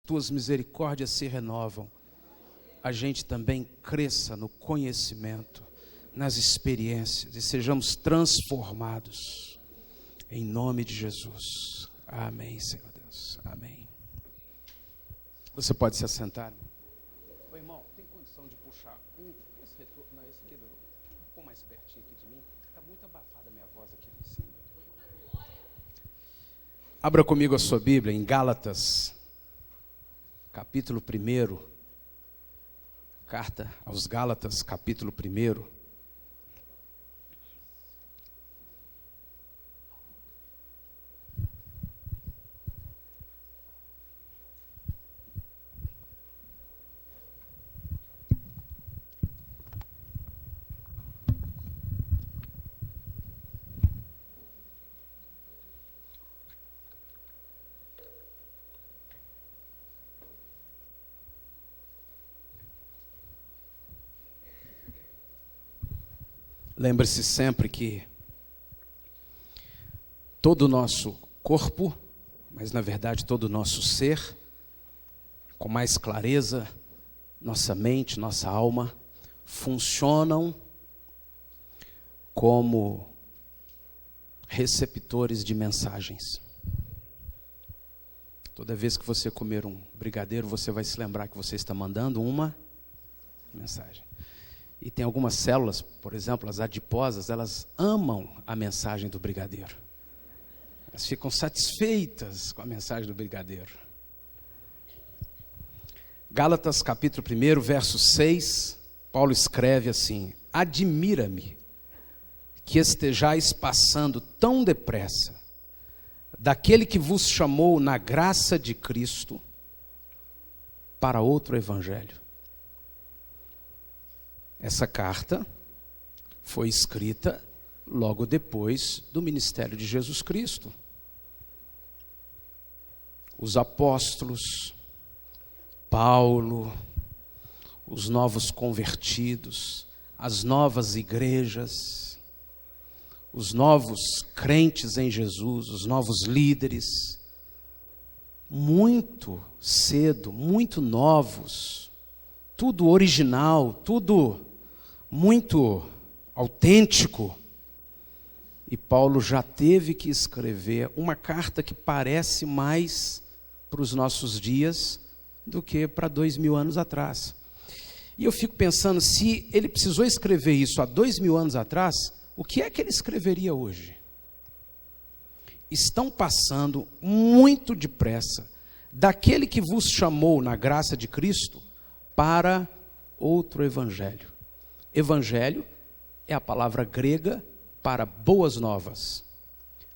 tuas misericórdias se renovam, a gente também cresça no conhecimento, nas experiências e sejamos transformados. Em nome de Jesus. Amém, Senhor Deus. Amém. Você pode se assentar. Ô, irmão, tem condição de puxar esse retorno? Não, esse aqui, um pouco mais pertinho aqui de mim. Está muito abafada a minha voz aqui em cima. Abra comigo a sua Bíblia em Gálatas, capítulo 1. Carta aos Gálatas, capítulo 1. Lembre-se sempre que todo o nosso corpo, mas na verdade todo o nosso ser, com mais clareza, nossa mente, nossa alma, funcionam como receptores de mensagens. Toda vez que você comer um brigadeiro, você vai se lembrar que você está mandando uma mensagem. E tem algumas células, por exemplo, as adiposas, elas amam a mensagem do brigadeiro. Elas ficam satisfeitas com a mensagem do brigadeiro. Gálatas capítulo 1, verso 6, Paulo escreve assim: admira-me que estejais passando tão depressa daquele que vos chamou na graça de Cristo para outro evangelho. Essa carta foi escrita logo depois do ministério de Jesus Cristo. Os apóstolos, Paulo, os novos convertidos, as novas igrejas, os novos crentes em Jesus, os novos líderes, muito cedo, muito novos, tudo original, tudo muito autêntico. E Paulo já teve que escrever uma carta que parece mais para os nossos dias do que para 2000 anos atrás. E eu fico pensando, se ele precisou escrever isso há 2000 anos atrás, o que é que ele escreveria hoje? Estão passando muito depressa daquele que vos chamou na graça de Cristo para outro evangelho. Evangelho é a palavra grega para boas novas.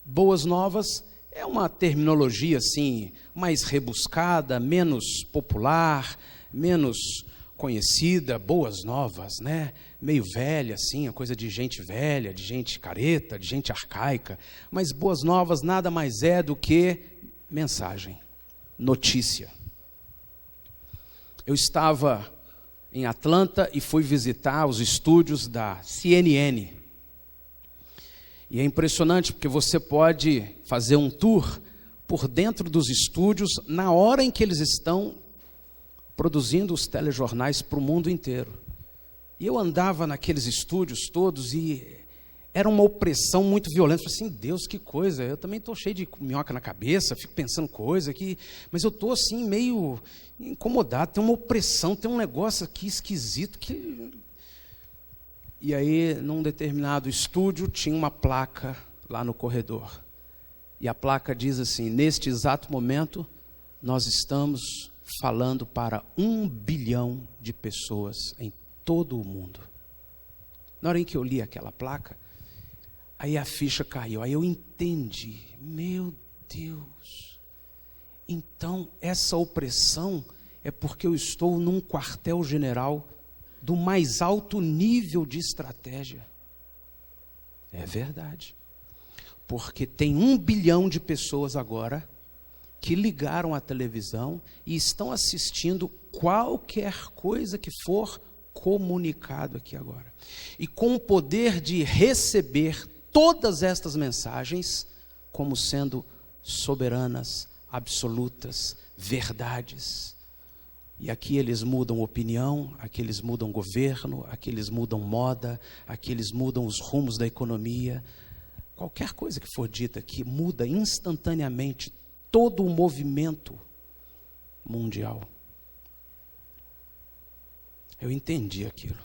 Boas novas é uma terminologia assim, mais rebuscada, menos popular, menos conhecida. Boas novas, né? Meio velha assim, a coisa de gente velha, de gente careta, de gente arcaica. Mas boas novas nada mais é do que mensagem, notícia. Eu estava em Atlanta e fui visitar os estúdios da CNN. E é impressionante porque você pode fazer um tour por dentro dos estúdios na hora em que eles estão produzindo os telejornais para o mundo inteiro. E eu andava naqueles estúdios todos e era uma opressão muito violenta. Eu falei assim, Deus, que coisa, eu também estou cheio de minhoca na cabeça, fico pensando coisa aqui, mas eu estou assim meio incomodado, tem uma opressão, tem um negócio aqui esquisito. E aí, num determinado estúdio, tinha uma placa lá no corredor. E a placa diz assim, neste exato momento, nós estamos falando para 1 bilhão de pessoas em todo o mundo. Na hora em que eu li aquela placa, aí a ficha caiu, aí eu entendi, meu Deus, então essa opressão é porque eu estou num quartel-general do mais alto nível de estratégia. É verdade, porque tem 1 bilhão de pessoas agora que ligaram a televisão e estão assistindo qualquer coisa que for comunicado aqui agora. E com o poder de receber todas estas mensagens como sendo soberanas, absolutas, verdades. E aqui eles mudam opinião, aqui eles mudam governo, aqui eles mudam moda, aqui eles mudam os rumos da economia. Qualquer coisa que for dita aqui muda instantaneamente todo o movimento mundial. Eu entendi aquilo.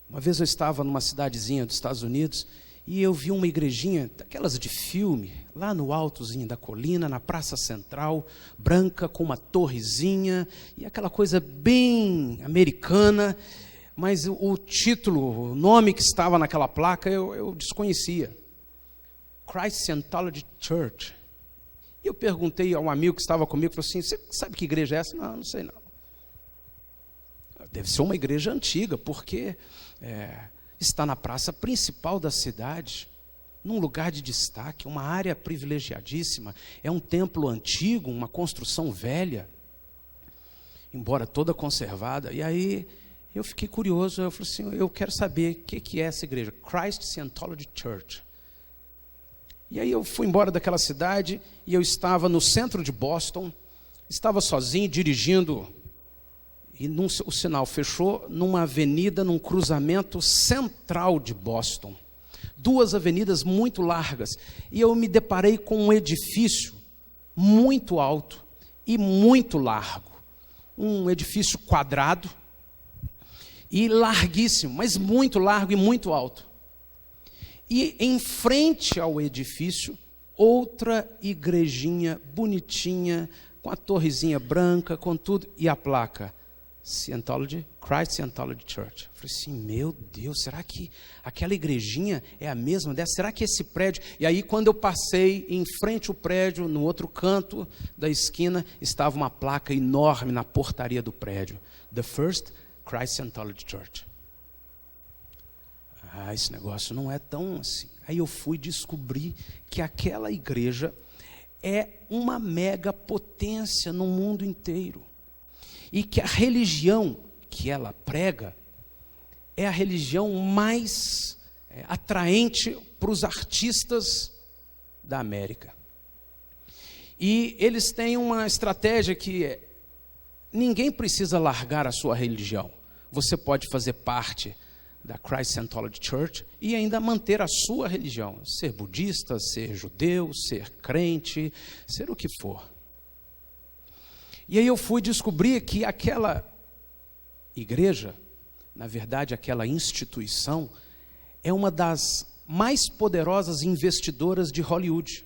Uma vez eu estava numa cidadezinha dos Estados Unidos e eu vi uma igrejinha, daquelas de filme, lá no altozinho da colina, na praça central, branca, com uma torrezinha, e aquela coisa bem americana, mas o título, o nome que estava naquela placa, eu desconhecia. Christ Scientology Church. E eu perguntei a um amigo que estava comigo, falou assim, você sabe que igreja é essa? Não sei não. Deve ser uma igreja antiga, porque está na praça principal da cidade, num lugar de destaque, uma área privilegiadíssima. É um templo antigo, uma construção velha, embora toda conservada. E aí eu fiquei curioso, eu falei assim, eu quero saber o que é essa igreja, Christ Scientology Church. E aí eu fui embora daquela cidade e eu estava no centro de Boston, estava sozinho, dirigindo, e o sinal fechou numa avenida, num cruzamento central de Boston. 2 avenidas muito largas. E eu me deparei com um edifício muito alto e muito largo. Um edifício quadrado e larguíssimo, mas muito largo e muito alto. E em frente ao edifício, outra igrejinha bonitinha, com a torrezinha branca, com tudo, e a placa Scientology, Christ Scientology Church. Eu falei assim, meu Deus, será que aquela igrejinha é a mesma dessa? Será que esse prédio... E aí quando eu passei em frente ao prédio, no outro canto da esquina, estava uma placa enorme na portaria do prédio. The First Christ Scientology Church. Esse negócio não é tão assim. Aí eu fui descobrir que aquela igreja é uma mega potência no mundo inteiro. E que a religião que ela prega é a religião mais atraente para os artistas da América. E eles têm uma estratégia que ninguém precisa largar a sua religião. Você pode fazer parte da Christ Scientology Church e ainda manter a sua religião. Ser budista, ser judeu, ser crente, ser o que for. E aí eu fui descobrir que aquela igreja, na verdade aquela instituição, é uma das mais poderosas investidoras de Hollywood.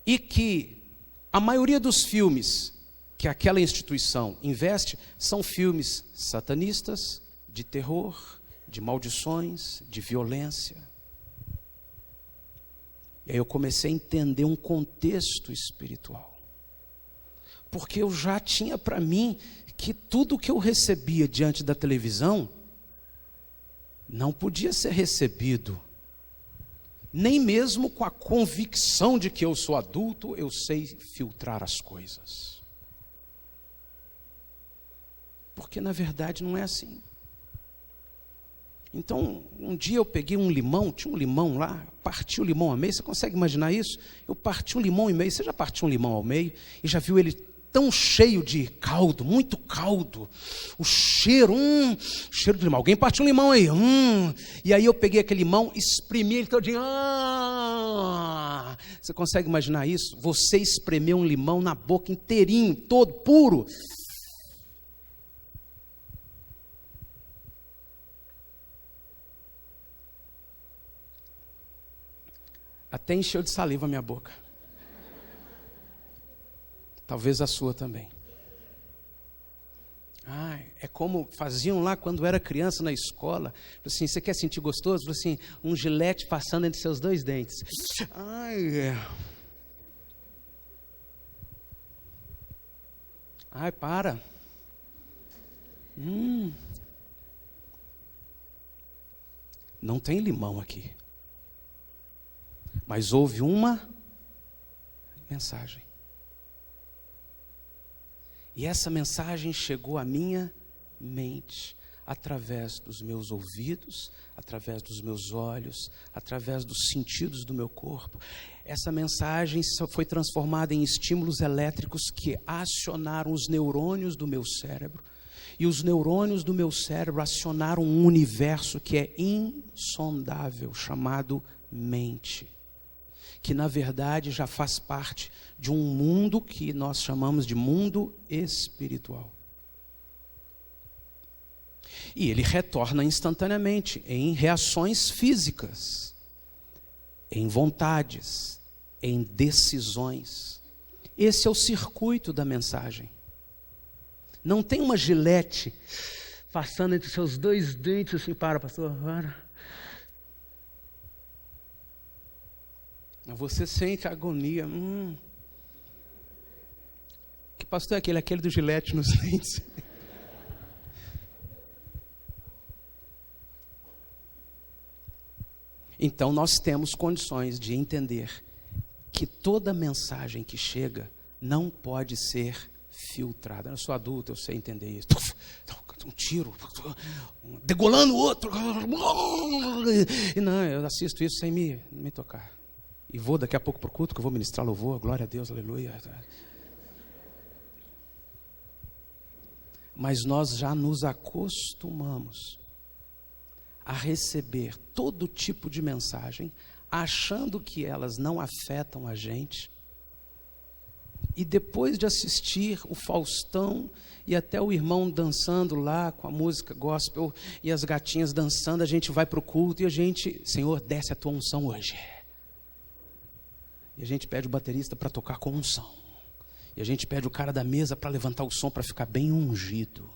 E que a maioria dos filmes que aquela instituição investe são filmes satanistas, de terror, de maldições, de violência. E aí eu comecei a entender um contexto espiritual. Porque eu já tinha para mim que tudo que eu recebia diante da televisão não podia ser recebido, nem mesmo com a convicção de que eu sou adulto, eu sei filtrar as coisas. Porque na verdade não é assim. Então, um dia eu peguei um limão, tinha um limão lá, parti o limão ao meio, você consegue imaginar isso? Eu parti um limão ao meio, você já partiu um limão ao meio e já viu ele tão cheio de caldo, muito caldo, o cheiro, cheiro de limão, alguém partiu um limão aí, e aí eu peguei aquele limão, espremi ele todinho, você consegue imaginar isso? Você espremeu um limão na boca inteirinho, todo, puro, até encheu de saliva a minha boca. Talvez a sua também. É como faziam lá quando era criança na escola. Assim, você quer sentir gostoso? Assim, um gilete passando entre seus 2 dentes. Para. Não tem limão aqui. Mas houve uma mensagem. E essa mensagem chegou à minha mente, através dos meus ouvidos, através dos meus olhos, através dos sentidos do meu corpo. Essa mensagem foi transformada em estímulos elétricos que acionaram os neurônios do meu cérebro. E os neurônios do meu cérebro acionaram um universo que é insondável, chamado mente. Que na verdade já faz parte de um mundo que nós chamamos de mundo espiritual. E ele retorna instantaneamente em reações físicas, em vontades, em decisões. Esse é o circuito da mensagem. Não tem uma gilete passando entre seus dois dentes assim, pastor, para. Você sente a agonia. Que pastor é aquele? Aquele do gilete nos dentes. Então nós temos condições de entender que toda mensagem que chega não pode ser filtrada. Eu sou adulto, eu sei entender isso. Um tiro, degolando o outro. E não, eu assisto isso sem me tocar. E vou daqui a pouco para o culto, que eu vou ministrar louvor, glória a Deus, aleluia. Mas nós já nos acostumamos a receber todo tipo de mensagem, achando que elas não afetam a gente. E depois de assistir o Faustão e até o irmão dançando lá com a música gospel e as gatinhas dançando, a gente vai para o culto e a gente, Senhor, desce a tua unção hoje. E a gente pede o baterista para tocar com unção. E a gente pede o cara da mesa para levantar o som para ficar bem ungido.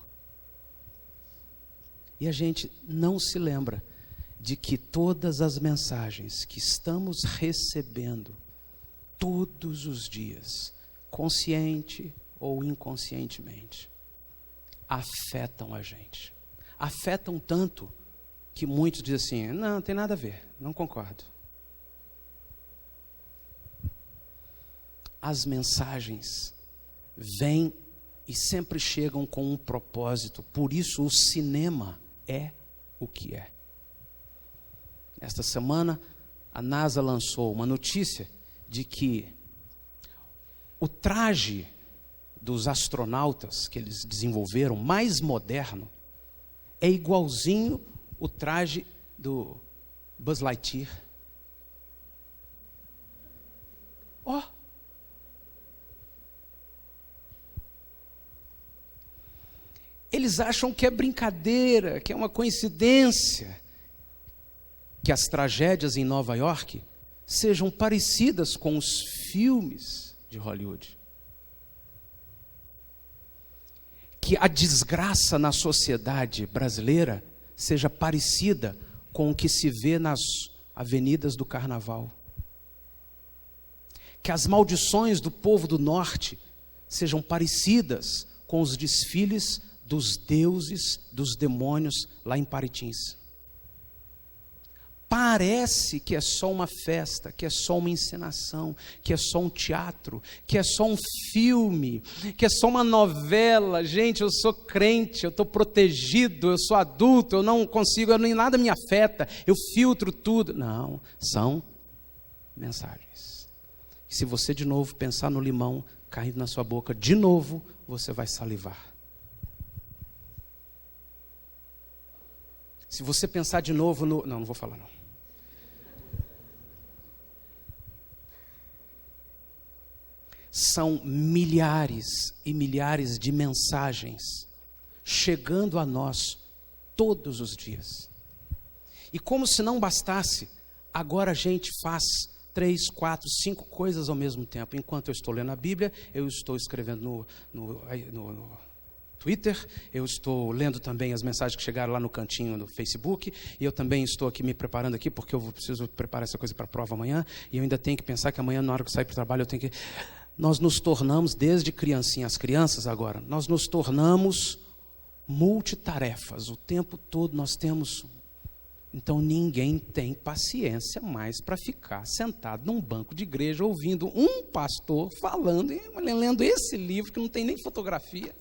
E a gente não se lembra de que todas as mensagens que estamos recebendo todos os dias, consciente ou inconscientemente, afetam a gente. Afetam tanto que muitos dizem assim, não tem nada a ver, não concordo. As mensagens vêm e sempre chegam com um propósito. Por isso o cinema é o que é. Esta semana a NASA lançou uma notícia de que o traje dos astronautas que eles desenvolveram, mais moderno, é igualzinho o traje do Buzz Lightyear. Eles acham que é brincadeira, que é uma coincidência, que as tragédias em Nova York sejam parecidas com os filmes de Hollywood. Que a desgraça na sociedade brasileira seja parecida com o que se vê nas avenidas do Carnaval. Que as maldições do povo do norte sejam parecidas com os desfiles dos deuses, dos demônios lá em Paritins. Parece que é só uma festa, que é só uma encenação, que é só um teatro, que é só um filme, que é só uma novela. Gente, eu sou crente, eu estou protegido, eu sou adulto, eu não consigo, nem nada me afeta, eu filtro tudo. Não, são mensagens. E se você de novo pensar no limão caindo na sua boca, de novo você vai salivar. Se você pensar de novo no... Não vou falar não. São milhares e milhares de mensagens chegando a nós todos os dias. E como se não bastasse, agora a gente faz 3, 4, 5 coisas ao mesmo tempo. Enquanto eu estou lendo a Bíblia, eu estou escrevendo no Twitter, eu estou lendo também as mensagens que chegaram lá no cantinho do Facebook, e eu também estou aqui me preparando aqui, porque eu preciso preparar essa coisa para a prova amanhã, e eu ainda tenho que pensar que amanhã, na hora que eu sair para o trabalho, eu tenho que... Nós nos tornamos, desde criancinha, as crianças agora, nós nos tornamos multitarefas, o tempo todo nós temos... Então ninguém tem paciência mais para ficar sentado num banco de igreja, ouvindo um pastor falando, e lendo esse livro que não tem nem fotografia.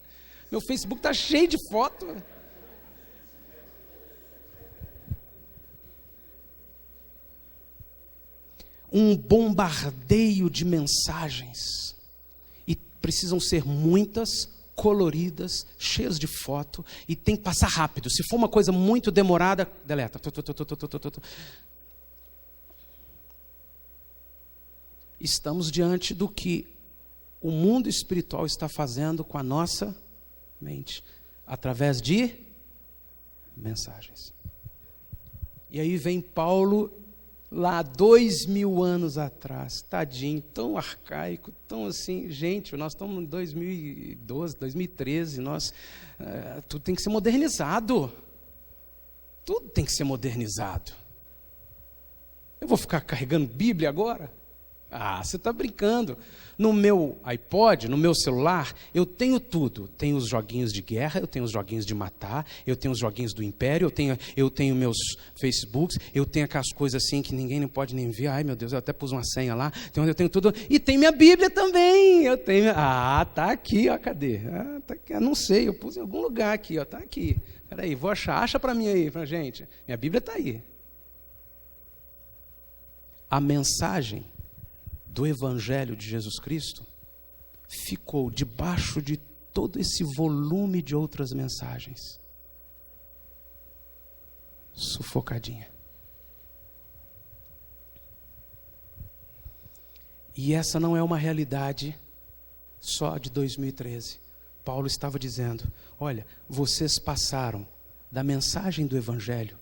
Meu Facebook está cheio de foto. um bombardeio de mensagens. E precisam ser muitas, coloridas, cheias de foto, e tem que passar rápido. Se for uma coisa muito demorada, deleta. Estamos diante do que o mundo espiritual está fazendo com a nossa mente, através de mensagens. E aí vem Paulo, lá 2000 anos atrás, tadinho, tão arcaico, tão assim, gente, nós estamos em 2012, 2013, tudo tem que ser modernizado. Tudo tem que ser modernizado. Eu vou ficar carregando Bíblia agora? Ah, você está brincando. No meu iPod, no meu celular, eu tenho tudo. Tenho os joguinhos de guerra, eu tenho os joguinhos de matar, eu tenho os joguinhos do Império, eu tenho meus Facebooks, eu tenho aquelas coisas assim que ninguém não pode nem ver. Ai, meu Deus, eu até pus uma senha lá. Então eu tenho tudo. E tem minha Bíblia também. Eu tenho. Ah, tá aqui, ó, cadê? Ah, tá aqui. Não sei, eu pus em algum lugar aqui, ó, tá aqui. Peraí, vou achar. Acha para mim aí, pra gente. Minha Bíblia está aí. A mensagem do Evangelho de Jesus Cristo ficou debaixo de todo esse volume de outras mensagens, sufocadinha. E essa não é uma realidade só de 2013. Paulo estava dizendo, olha, vocês passaram da mensagem do Evangelho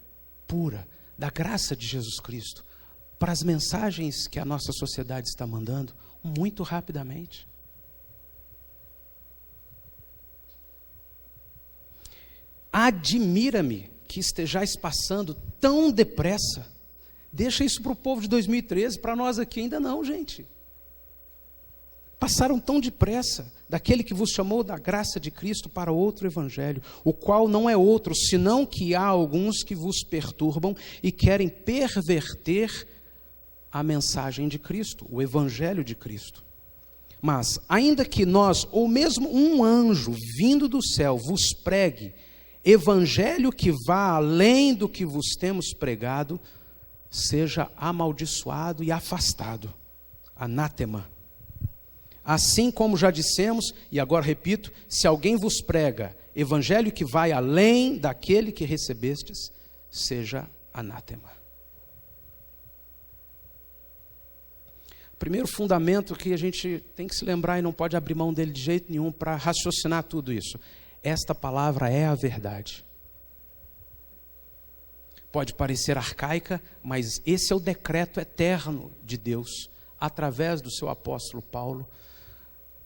pura, da graça de Jesus Cristo, para as mensagens que a nossa sociedade está mandando, muito rapidamente. Admira-me que estejais passando tão depressa. Deixa isso para o povo de 2013, para nós aqui ainda não, gente. Passaram tão depressa daquele que vos chamou da graça de Cristo para outro evangelho, o qual não é outro, senão que há alguns que vos perturbam e querem perverter a mensagem de Cristo, o evangelho de Cristo. Mas, ainda que nós, ou mesmo um anjo vindo do céu, vos pregue evangelho que vá além do que vos temos pregado, seja amaldiçoado e afastado, anátema. Assim como já dissemos, e agora repito, se alguém vos prega evangelho que vai além daquele que recebestes, seja anátema. Primeiro fundamento que a gente tem que se lembrar e não pode abrir mão dele de jeito nenhum para raciocinar tudo isso. Esta palavra é a verdade. Pode parecer arcaica, mas esse é o decreto eterno de Deus, através do seu apóstolo Paulo,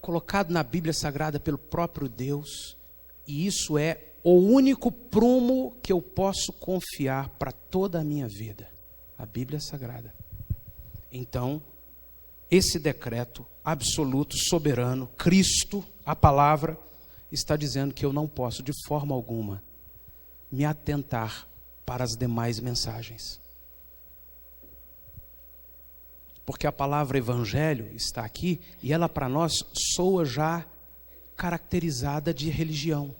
colocado na Bíblia Sagrada pelo próprio Deus, e isso é o único prumo que eu posso confiar para toda a minha vida, a Bíblia Sagrada. Então, esse decreto absoluto, soberano, Cristo, a palavra, está dizendo que eu não posso de forma alguma me atentar para as demais mensagens. Porque a palavra evangelho está aqui e ela para nós soa já caracterizada de religião.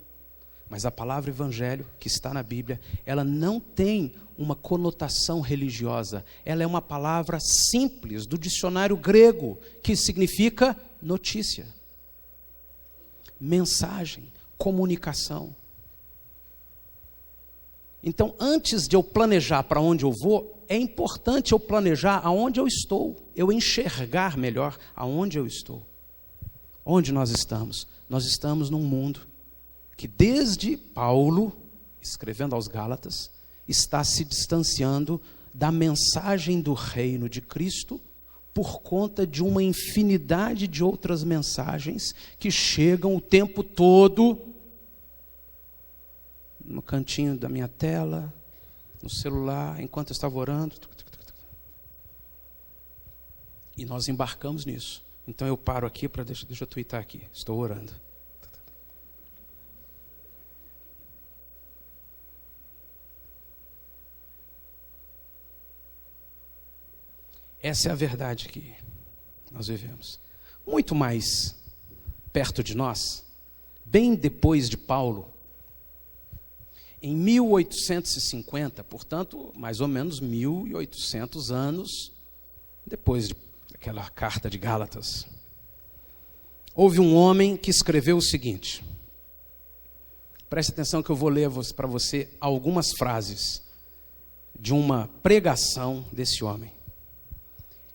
Mas a palavra evangelho que está na Bíblia, ela não tem uma conotação religiosa. Ela é uma palavra simples do dicionário grego, que significa notícia, mensagem, comunicação. Então, antes de eu planejar para onde eu vou, é importante eu planejar aonde eu estou, eu enxergar melhor aonde eu estou. Onde nós estamos? Nós estamos num mundo que desde Paulo, escrevendo aos Gálatas, está se distanciando da mensagem do reino de Cristo por conta de uma infinidade de outras mensagens que chegam o tempo todo no cantinho da minha tela, no celular, enquanto eu estava orando. E nós embarcamos nisso. Então eu paro aqui para deixa eu twittar aqui, estou orando. Essa é a verdade que nós vivemos. Muito mais perto de nós, bem depois de Paulo, em 1850, portanto, mais ou menos 1800 anos depois daquela carta de Gálatas, houve um homem que escreveu o seguinte. Preste atenção que eu vou ler para você algumas frases de uma pregação desse homem.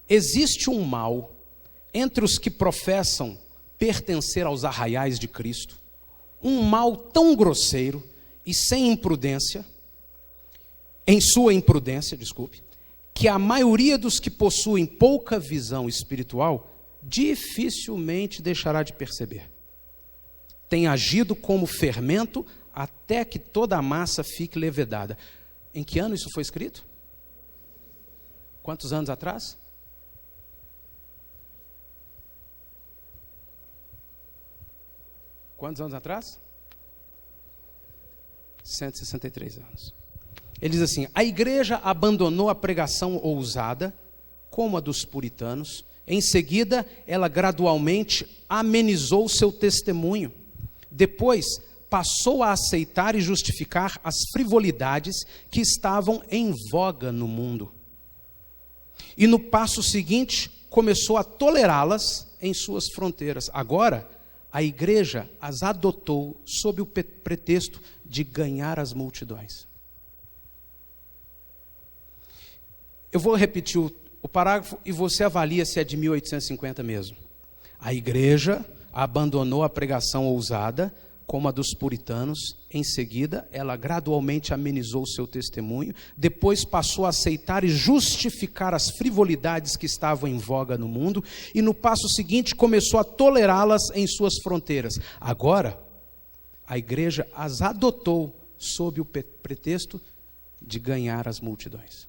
Existe um mal entre os que professam pertencer aos arraiais de Cristo, um mal tão grosseiro e sem imprudência, em sua imprudência, que a maioria dos que possuem pouca visão espiritual dificilmente deixará de perceber. Tem agido como fermento até que toda a massa fique levedada. Em que ano isso foi escrito? Quantos anos atrás? Quantos anos atrás? 163 anos. Ele diz assim: a igreja abandonou a pregação ousada, como a dos puritanos. Em seguida, ela gradualmente amenizou seu testemunho. Depois, passou a aceitar e justificar as frivolidades que estavam em voga no mundo. E no passo seguinte, começou a tolerá-las em suas fronteiras. Agora, a igreja as adotou sob o pretexto de ganhar as multidões. Eu vou repetir o parágrafo e você avalia se é de 1850 mesmo. A igreja abandonou a pregação ousada, como a dos puritanos. Em seguida, ela gradualmente amenizou o seu testemunho. Depois passou a aceitar e justificar as frivolidades que estavam em voga no mundo. E no passo seguinte, começou a tolerá-las em suas fronteiras. Agora, a igreja as adotou sob o pretexto de ganhar as multidões.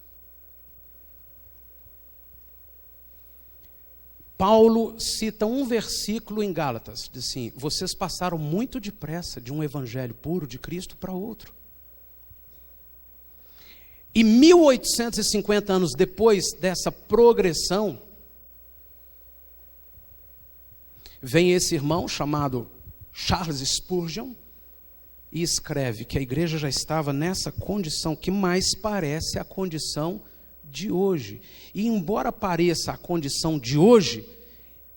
Paulo cita um versículo em Gálatas, diz assim: vocês passaram muito depressa de um evangelho puro de Cristo para outro. E 1850 anos depois dessa progressão, vem esse irmão chamado Charles Spurgeon e escreve que a igreja já estava nessa condição que mais parece a condição de hoje. E embora pareça a condição de hoje,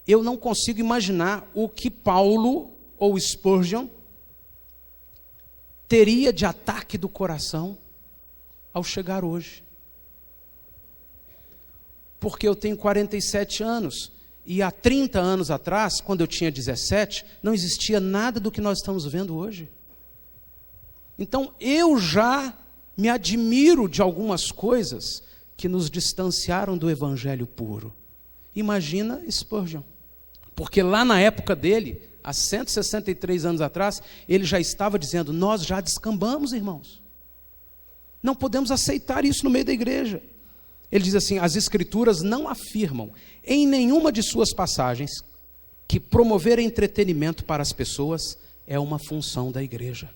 eu não consigo imaginar o que Paulo ou Spurgeon teria de ataque do coração ao chegar hoje. Porque eu tenho 47 anos e há 30 anos atrás, quando eu tinha 17, não existia nada do que nós estamos vendo hoje. Então eu já me admiro de algumas coisas que nos distanciaram do evangelho puro. Imagina Spurgeon. Porque lá na época dele, há 163 anos atrás, ele já estava dizendo: nós já descambamos, irmãos. Não podemos aceitar isso no meio da igreja. Ele diz assim: as escrituras não afirmam em nenhuma de suas passagens que promover entretenimento para as pessoas é uma função da igreja.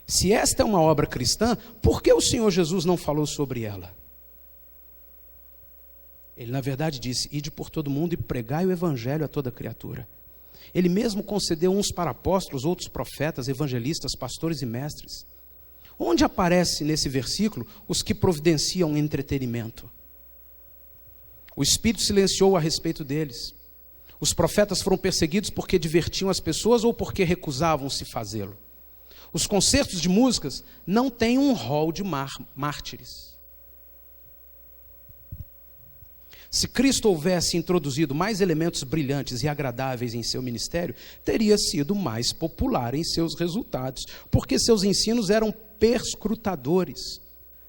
Se esta é uma obra cristã, por que o Senhor Jesus não falou sobre ela? Ele, na verdade, disse: ide por todo mundo e pregai o evangelho a toda criatura. Ele mesmo concedeu uns para apóstolos, outros profetas, evangelistas, pastores e mestres. Onde aparece nesse versículo os que providenciam entretenimento? O Espírito silenciou a respeito deles. Os profetas foram perseguidos porque divertiam as pessoas ou porque recusavam-se fazê-lo. Os concertos de músicas não têm um rol de mártires. Se Cristo houvesse introduzido mais elementos brilhantes e agradáveis em seu ministério, teria sido mais popular em seus resultados, porque seus ensinos eram perscrutadores.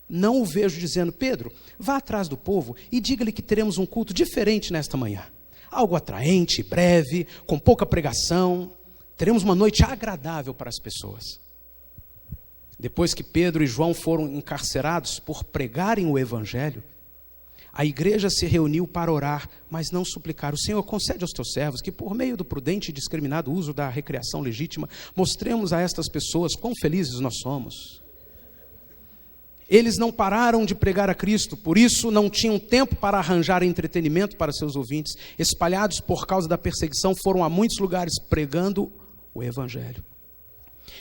Não o vejo dizendo: Pedro, vá atrás do povo e diga-lhe que teremos um culto diferente nesta manhã. Algo atraente, breve, com pouca pregação. Teremos uma noite agradável para as pessoas. Depois que Pedro e João foram encarcerados por pregarem o evangelho, a igreja se reuniu para orar, mas não suplicar. O Senhor, concede aos teus servos que, por meio do prudente e discriminado uso da recreação legítima, mostremos a estas pessoas quão felizes nós somos. Eles não pararam de pregar a Cristo, por isso não tinham tempo para arranjar entretenimento para seus ouvintes. Espalhados por causa da perseguição, foram a muitos lugares pregando o evangelho.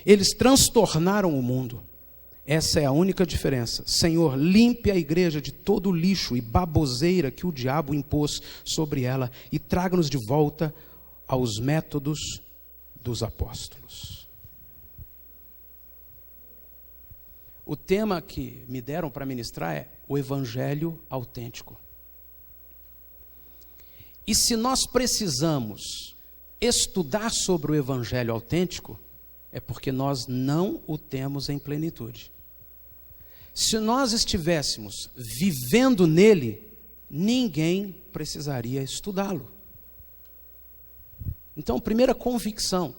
Eles transtornaram o mundo. Essa é a única diferença. Senhor, limpe a igreja de todo o lixo e baboseira que o diabo impôs sobre ela e traga-nos de volta aos métodos dos apóstolos. O tema que me deram para ministrar é o evangelho autêntico. E se nós precisamos estudar sobre o evangelho autêntico, é porque nós não o temos em plenitude. Se nós estivéssemos vivendo nele, ninguém precisaria estudá-lo. Então, primeira convicção,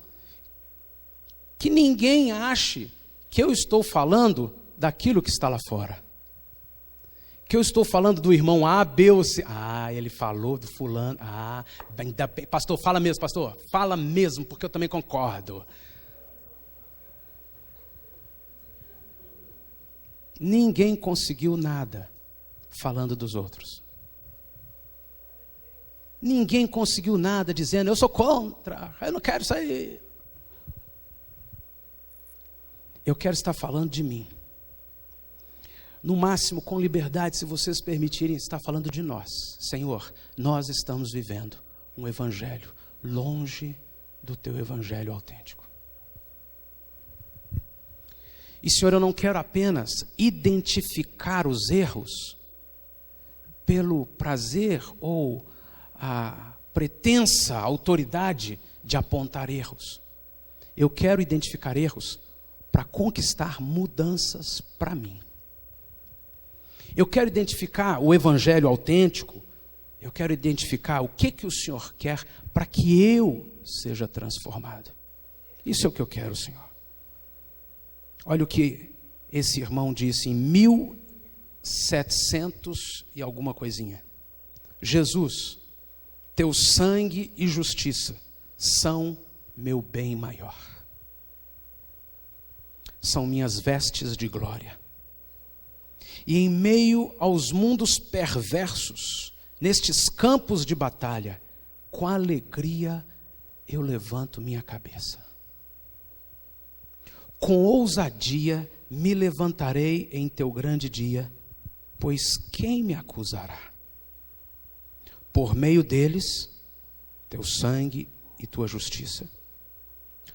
que ninguém ache que eu estou falando daquilo que está lá fora. Que eu estou falando do irmão A, B ou C. Ah, ele falou do fulano. Ah, ainda bem. Pastor, fala mesmo, pastor. Fala mesmo, porque eu também concordo. Ninguém conseguiu nada falando dos outros. Ninguém conseguiu nada dizendo, eu sou contra, eu não quero sair. Eu quero estar falando de mim. No máximo, com liberdade, se vocês permitirem, estar falando de nós. Senhor, nós estamos vivendo um evangelho longe do teu evangelho autêntico. E, Senhor, eu não quero apenas identificar os erros pelo prazer ou a pretensa autoridade de apontar erros. Eu quero identificar erros para conquistar mudanças para mim. Eu quero identificar o evangelho autêntico. Eu quero identificar o que o Senhor quer para que eu seja transformado. Isso é o que eu quero, Senhor. Olha o que esse irmão disse em 1700 e alguma coisinha. Jesus, teu sangue e justiça são meu bem maior. São minhas vestes de glória. E em meio aos mundos perversos, nestes campos de batalha, com alegria eu levanto minha cabeça. Com ousadia me levantarei em teu grande dia, pois quem me acusará? Por meio deles, teu sangue e tua justiça,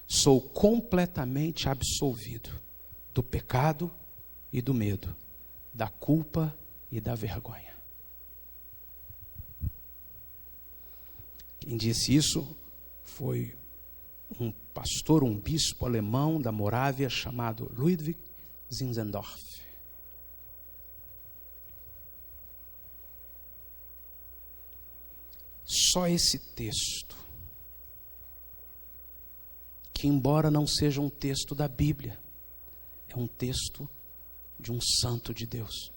sou completamente absolvido do pecado e do medo, da culpa e da vergonha. Quem disse isso foi um pastor, um bispo alemão da Morávia chamado Ludwig Zinzendorf. Só esse texto, que embora não seja um texto da Bíblia, é um texto de um santo de Deus,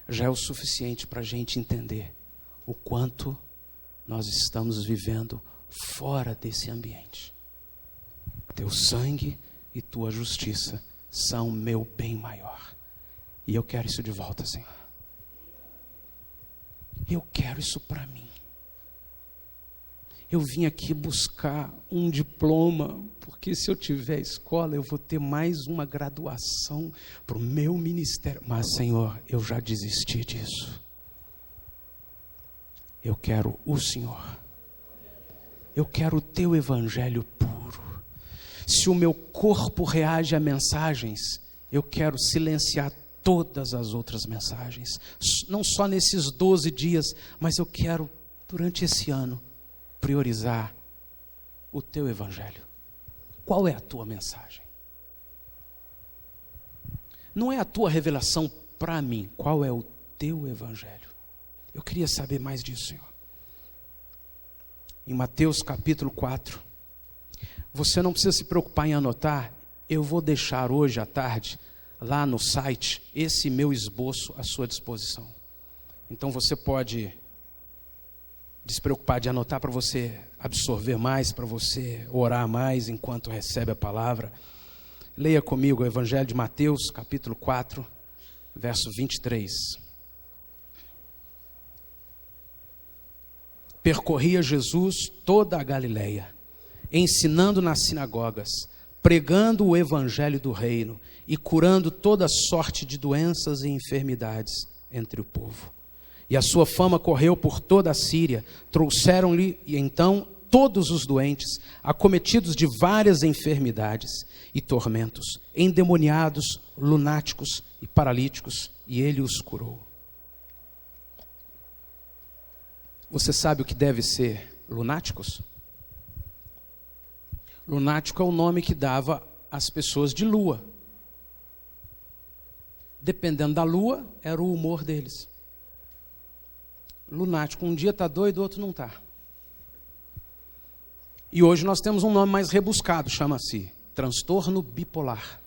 já é o suficiente para a gente entender o quanto nós estamos vivendo fora desse ambiente. Teu sangue e tua justiça são meu bem maior. E eu quero isso de volta, Senhor. Eu quero isso para mim. Eu vim aqui buscar um diploma, porque se eu tiver escola, eu vou ter mais uma graduação para o meu ministério. Mas, Senhor, eu já desisti disso. Eu quero o Senhor. Eu quero o teu evangelho puro. Se o meu corpo reage a mensagens, eu quero silenciar todas as outras mensagens. Não só nesses 12 dias, mas eu quero, durante esse ano, priorizar o teu evangelho. Qual é a tua mensagem? Não é a tua revelação para mim. Qual é o teu evangelho? Eu queria saber mais disso, Senhor. Em Mateus capítulo 4, você não precisa se preocupar em anotar, eu vou deixar hoje à tarde, lá no site, esse meu esboço à sua disposição. Então você pode despreocupar de anotar para você absorver mais, para você orar mais enquanto recebe a palavra. Leia comigo o Evangelho de Mateus, capítulo 4, verso 23. Percorria Jesus toda a Galileia, ensinando nas sinagogas, pregando o evangelho do reino e curando toda sorte de doenças e enfermidades entre o povo. E a sua fama correu por toda a Síria. Trouxeram-lhe então todos os doentes, acometidos de várias enfermidades e tormentos, endemoniados, lunáticos e paralíticos, e ele os curou. Você sabe o que deve ser lunáticos? Lunático é o nome que dava às pessoas de lua. Dependendo da lua, era o humor deles. Lunático, um dia está doido, outro não está. E hoje nós temos um nome mais rebuscado, chama-se transtorno bipolar.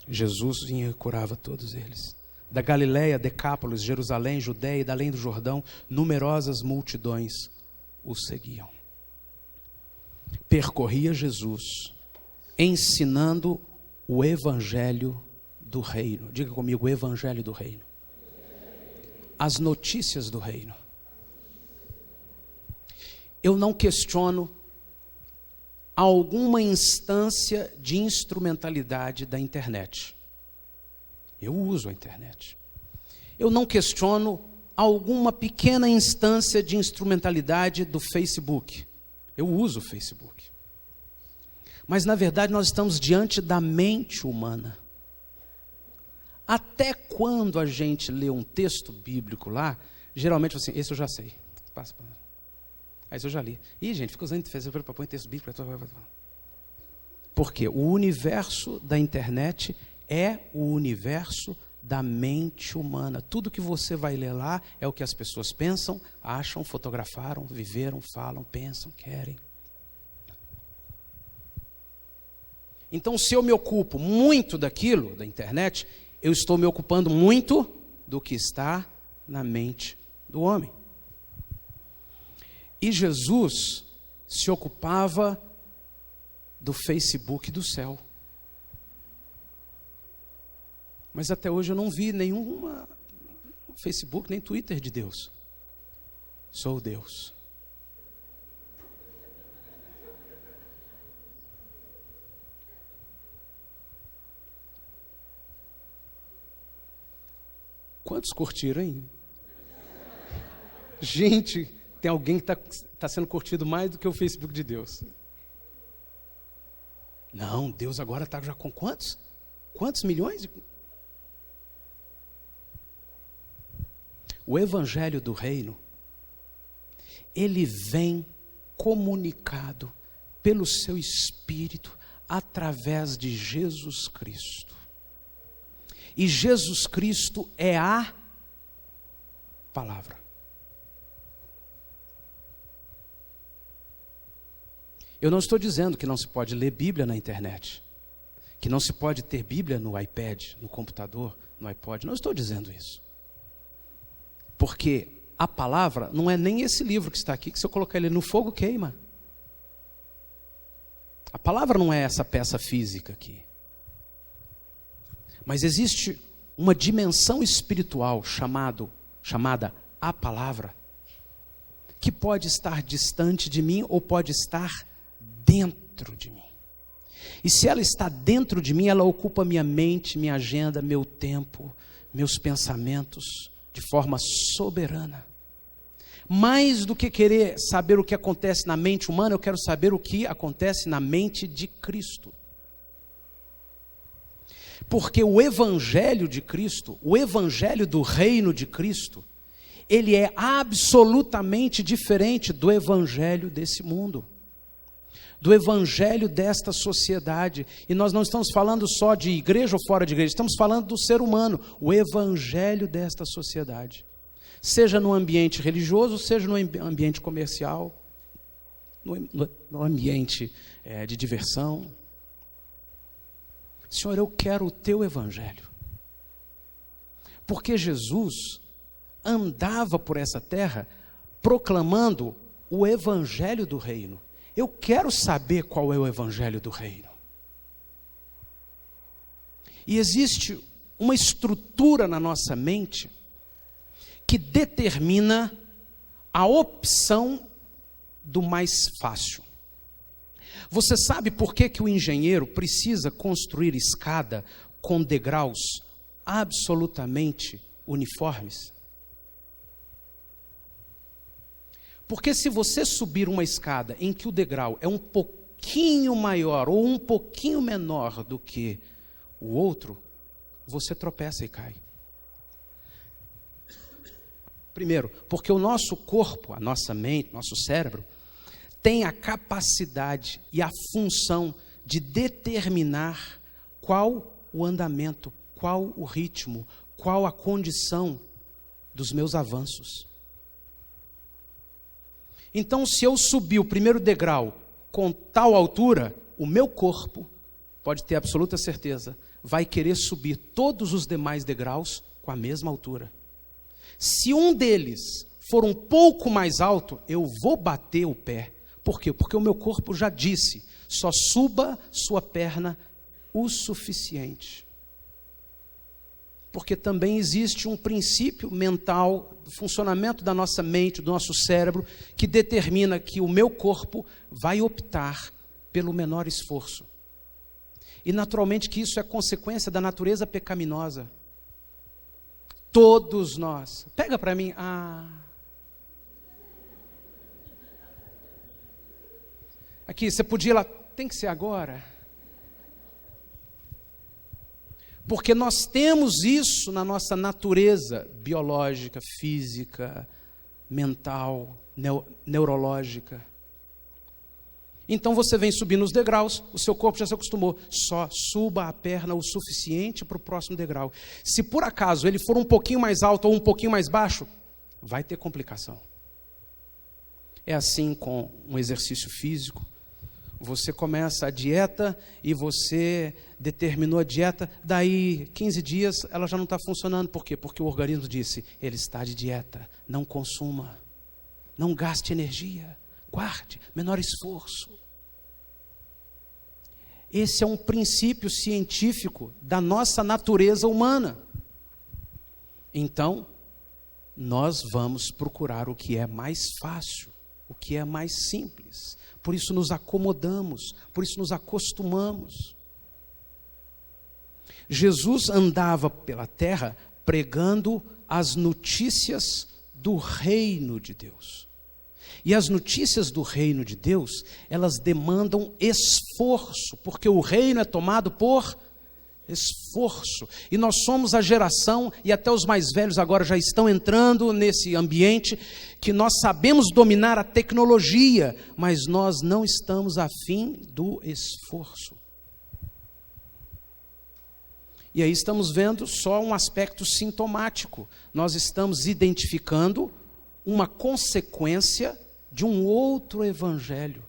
Jesus vinha e curava todos eles. Da Galiléia, Decápolis, Jerusalém, Judéia e da além do Jordão, numerosas multidões o seguiam. Percorria Jesus, ensinando o evangelho do reino. Diga comigo, o evangelho do reino. As notícias do reino. Eu não questiono alguma instância de instrumentalidade da internet. Eu uso a internet. Eu não questiono alguma pequena instância de instrumentalidade do Facebook. Eu uso o Facebook. Mas, na verdade, nós estamos diante da mente humana. Até quando a gente lê um texto bíblico lá, geralmente assim, esse eu já sei. Passa para. Aí eu já li. Ih, gente, fica usando Facebook para pôr texto bíblico. Porque o universo da internet é o universo da mente humana. Tudo que você vai ler lá é o que as pessoas pensam, acham, fotografaram, viveram, falam, pensam, querem. Então, se eu me ocupo muito daquilo, da internet, eu estou me ocupando muito do que está na mente do homem. E Jesus se ocupava do Facebook do céu. Mas até hoje eu não vi nenhuma Facebook, nem Twitter de Deus. Sou Deus. Quantos curtiram, hein? Gente, tem alguém que está sendo curtido mais do que o Facebook de Deus. Não, Deus agora está já com quantos? Quantos milhões? O evangelho do reino, ele vem comunicado pelo seu Espírito através de Jesus Cristo. E Jesus Cristo é a palavra. Eu não estou dizendo que não se pode ler Bíblia na internet, que não se pode ter Bíblia no iPad, no computador, no iPod. Não estou dizendo isso. Porque a palavra não é nem esse livro que está aqui, que se eu colocar ele no fogo, queima. A palavra não é essa peça física aqui. Mas existe uma dimensão espiritual chamada a palavra, que pode estar distante de mim ou pode estar dentro de mim. E se ela está dentro de mim, ela ocupa minha mente, minha agenda, meu tempo, meus pensamentos, de forma soberana. Mais do que querer saber o que acontece na mente humana, eu quero saber o que acontece na mente de Cristo. Porque o evangelho de Cristo, o evangelho do reino de Cristo, ele é absolutamente diferente do evangelho desse mundo, do evangelho desta sociedade. E nós não estamos falando só de igreja ou fora de igreja, estamos falando do ser humano, o evangelho desta sociedade. Seja no ambiente religioso, seja no ambiente comercial, no ambiente de diversão. Senhor, eu quero o teu evangelho. Porque Jesus andava por essa terra proclamando o evangelho do reino. Eu quero saber qual é o evangelho do reino. E existe uma estrutura na nossa mente que determina a opção do mais fácil. Você sabe por que o engenheiro precisa construir escada com degraus absolutamente uniformes? Porque se você subir uma escada em que o degrau é um pouquinho maior ou um pouquinho menor do que o outro, você tropeça e cai. Primeiro, porque o nosso corpo, a nossa mente, nosso cérebro, tem a capacidade e a função de determinar qual o andamento, qual o ritmo, qual a condição dos meus avanços. Então, se eu subir o primeiro degrau com tal altura, o meu corpo, pode ter absoluta certeza, vai querer subir todos os demais degraus com a mesma altura. Se um deles for um pouco mais alto, eu vou bater o pé. Por quê? Porque o meu corpo já disse, só suba sua perna o suficiente. Porque também existe um princípio mental, do funcionamento da nossa mente, do nosso cérebro, que determina que o meu corpo vai optar pelo menor esforço. E naturalmente que isso é consequência da natureza pecaminosa. Todos nós. Pega para mim. Aqui, você podia ir lá. Tem que ser agora. Porque nós temos isso na nossa natureza biológica, física, mental, neurológica. Então você vem subindo os degraus, o seu corpo já se acostumou. Só suba a perna o suficiente para o próximo degrau. Se por acaso ele for um pouquinho mais alto ou um pouquinho mais baixo, vai ter complicação. É assim com um exercício físico. Você começa a dieta e você determinou a dieta, daí 15 dias ela já não está funcionando. Por quê? Porque o organismo disse, ele está de dieta, não consuma, não gaste energia, guarde, menor esforço. Esse é um princípio científico da nossa natureza humana. Então, nós vamos procurar o que é mais fácil, o que é mais simples. Por isso nos acomodamos, por isso nos acostumamos. Jesus andava pela terra pregando as notícias do reino de Deus. E as notícias do reino de Deus, elas demandam esforço, porque o reino é tomado por esforço. E nós somos a geração, e até os mais velhos agora já estão entrando nesse ambiente, que nós sabemos dominar a tecnologia, mas nós não estamos afim do esforço. E aí estamos vendo só um aspecto sintomático. Nós estamos identificando uma consequência de um outro evangelho.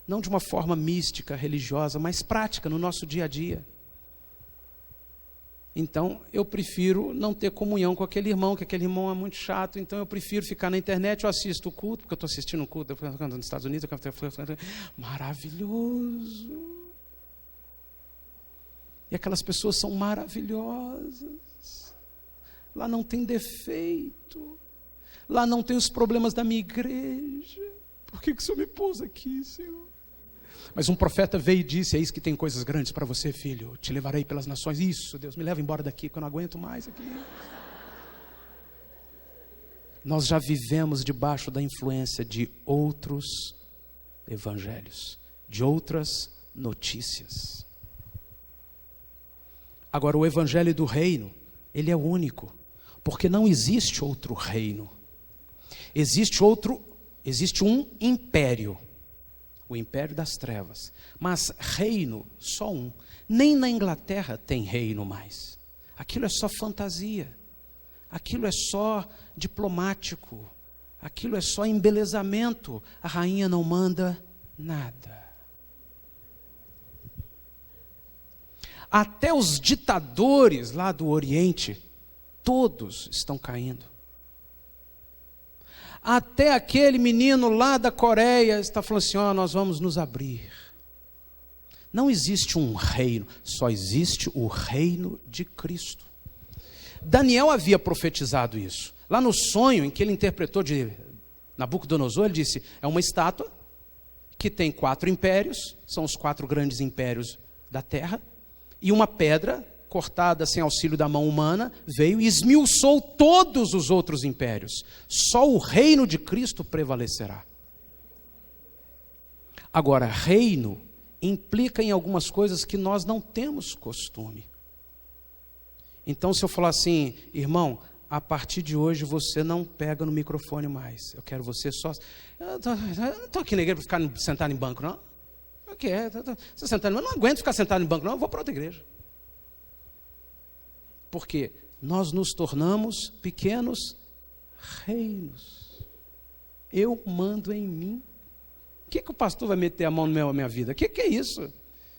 Não de uma forma mística, religiosa, mas prática no nosso dia a dia. Então, eu prefiro não ter comunhão com aquele irmão, que aquele irmão é muito chato, então eu prefiro ficar na internet, eu assisto o culto, porque eu estou assistindo o culto, nos Estados Unidos, maravilhoso. E aquelas pessoas são maravilhosas. Lá não tem defeito. Lá não tem os problemas da minha igreja. Por que o Senhor me pôs aqui, Senhor? Mas um profeta veio e disse, eis que tem coisas grandes para você, filho. Te levarei pelas nações. Isso, Deus, me leva embora daqui, porque eu não aguento mais aqui. Nós já vivemos debaixo da influência de outros evangelhos, de outras notícias. Agora, o evangelho do reino, ele é único, porque não existe outro reino. Existe um império, o império das trevas, mas reino, só um. Nem na Inglaterra tem reino mais. Aquilo é só fantasia, aquilo é só diplomático, aquilo é só embelezamento. A rainha não manda nada. Até os ditadores lá do Oriente, todos estão caindo. Até aquele menino lá da Coreia está falando assim, nós vamos nos abrir. Não existe um reino, só existe o reino de Cristo. Daniel havia profetizado isso. Lá no sonho em que ele interpretou de Nabucodonosor, ele disse, é uma estátua que tem 4 impérios, são os 4 grandes impérios da terra, e uma pedra cortada sem auxílio da mão humana, veio e esmiuçou todos os outros impérios. Só o reino de Cristo prevalecerá. Agora, reino implica em algumas coisas que nós não temos costume. Então, se eu falar assim, irmão, a partir de hoje você não pega no microfone mais. Eu quero você só... Eu não estou aqui na igreja para ficar sentado em banco, não. O que é? Você sentado, eu não aguento ficar sentado em banco, não. Eu vou para outra igreja. Porque nós nos tornamos pequenos reinos. Eu mando em mim. O que o pastor vai meter a mão na minha vida? O que é isso? O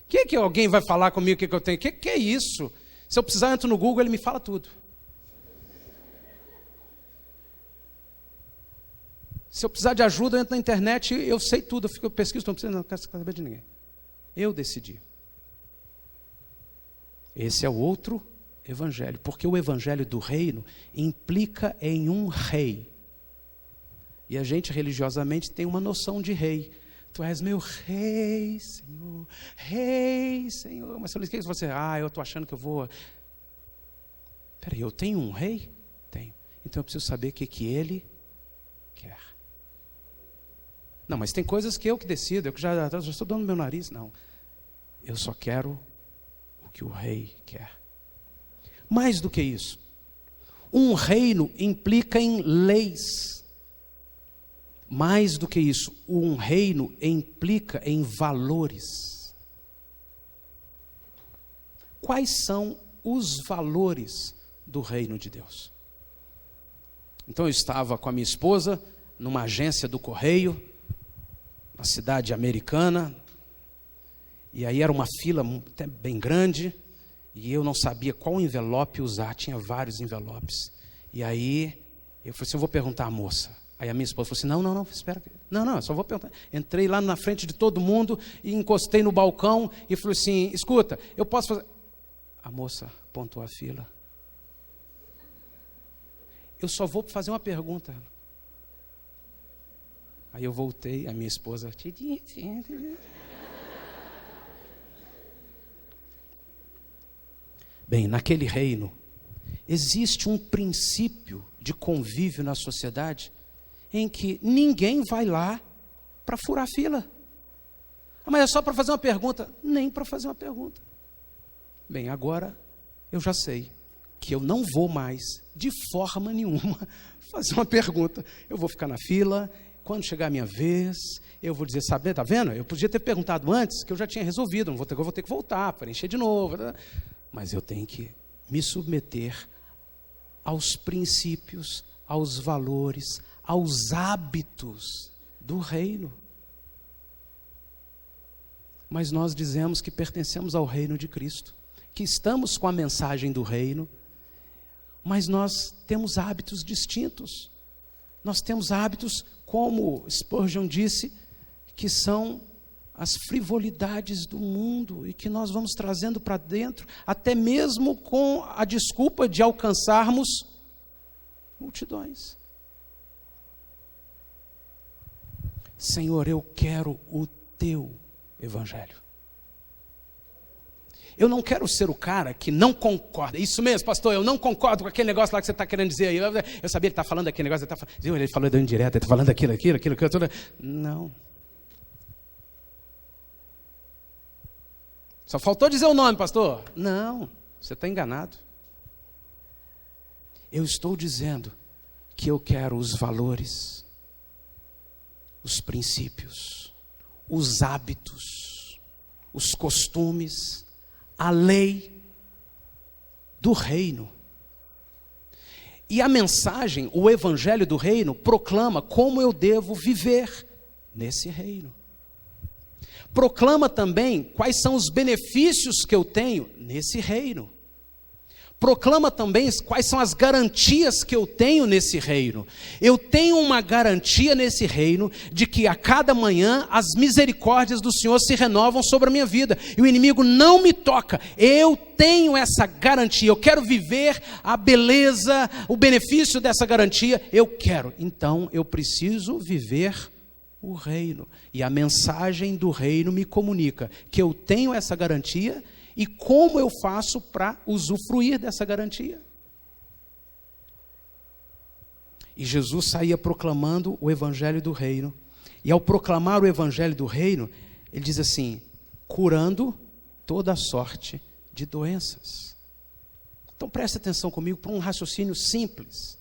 que alguém vai falar comigo? O que eu tenho? O que é isso? Se eu precisar, eu entro no Google, ele me fala tudo. Se eu precisar de ajuda, eu entro na internet, eu sei tudo, eu pesquiso, não quero saber de ninguém. Eu decidi. Esse é o outro evangelho, porque o evangelho do reino implica em um rei. E a gente religiosamente tem uma noção de rei. Tu és meu rei, Senhor, rei, Senhor. Mas o que você, eu estou achando que eu vou... Peraí, eu tenho um rei? Tenho. Então eu preciso saber o que ele quer. Não, mas tem coisas que eu que decido, eu que já estou dando meu nariz. Não, eu só quero o que o rei quer. Mais do que isso, um reino implica em leis. Mais do que isso, um reino implica em valores. Quais são os valores do reino de Deus? Então eu estava com a minha esposa numa agência do correio, na cidade americana, e aí era uma fila até bem grande, e eu não sabia qual envelope usar, tinha vários envelopes. E aí eu falei assim, eu vou perguntar à moça. Aí a minha esposa falou assim, não, espera. Não, eu só vou perguntar. Entrei lá na frente de todo mundo e encostei no balcão e falei assim, escuta, eu posso fazer... A moça apontou a fila. Eu só vou fazer uma pergunta. Aí eu voltei, a minha esposa... Bem, naquele reino, existe um princípio de convívio na sociedade em que ninguém vai lá para furar fila. Mas é só para fazer uma pergunta. Nem para fazer uma pergunta. Bem, agora eu já sei que eu não vou mais, de forma nenhuma, fazer uma pergunta. Eu vou ficar na fila, quando chegar a minha vez, eu vou dizer, sabe, está vendo? Eu podia ter perguntado antes, que eu já tinha resolvido, eu vou ter que voltar, preencher de novo. Mas eu tenho que me submeter aos princípios, aos valores, aos hábitos do reino. Mas nós dizemos que pertencemos ao reino de Cristo, que estamos com a mensagem do reino, mas nós temos hábitos distintos. Nós temos hábitos, como Spurgeon disse, que são as frivolidades do mundo e que nós vamos trazendo para dentro, até mesmo com a desculpa de alcançarmos multidões. Senhor, eu quero o teu evangelho. Eu não quero ser o cara que não concorda. Isso mesmo, pastor, eu não concordo com aquele negócio lá que você está querendo dizer aí. Eu sabia, ele está falando aquele negócio, ele falou de indireta, ele está falando aquilo. Não. Só faltou dizer o nome, pastor. Não, você está enganado. Eu estou dizendo que eu quero os valores, os princípios, os hábitos, os costumes, a lei do reino. E a mensagem, o evangelho do reino, proclama como eu devo viver nesse reino. Proclama também quais são os benefícios que eu tenho nesse reino. proclama também quais são as garantias que eu tenho nesse reino. Eu tenho uma garantia nesse reino de que a cada manhã as misericórdias do Senhor se renovam sobre a minha vida e o inimigo não me toca. Eu tenho essa garantia, eu quero viver a beleza, o benefício dessa garantia, eu quero. Então eu preciso viver o reino, e a mensagem do reino me comunica que eu tenho essa garantia e como eu faço para usufruir dessa garantia. E Jesus saía proclamando o evangelho do reino, e ao proclamar o evangelho do reino, ele diz assim, curando toda sorte de doenças. Então preste atenção comigo para um raciocínio simples.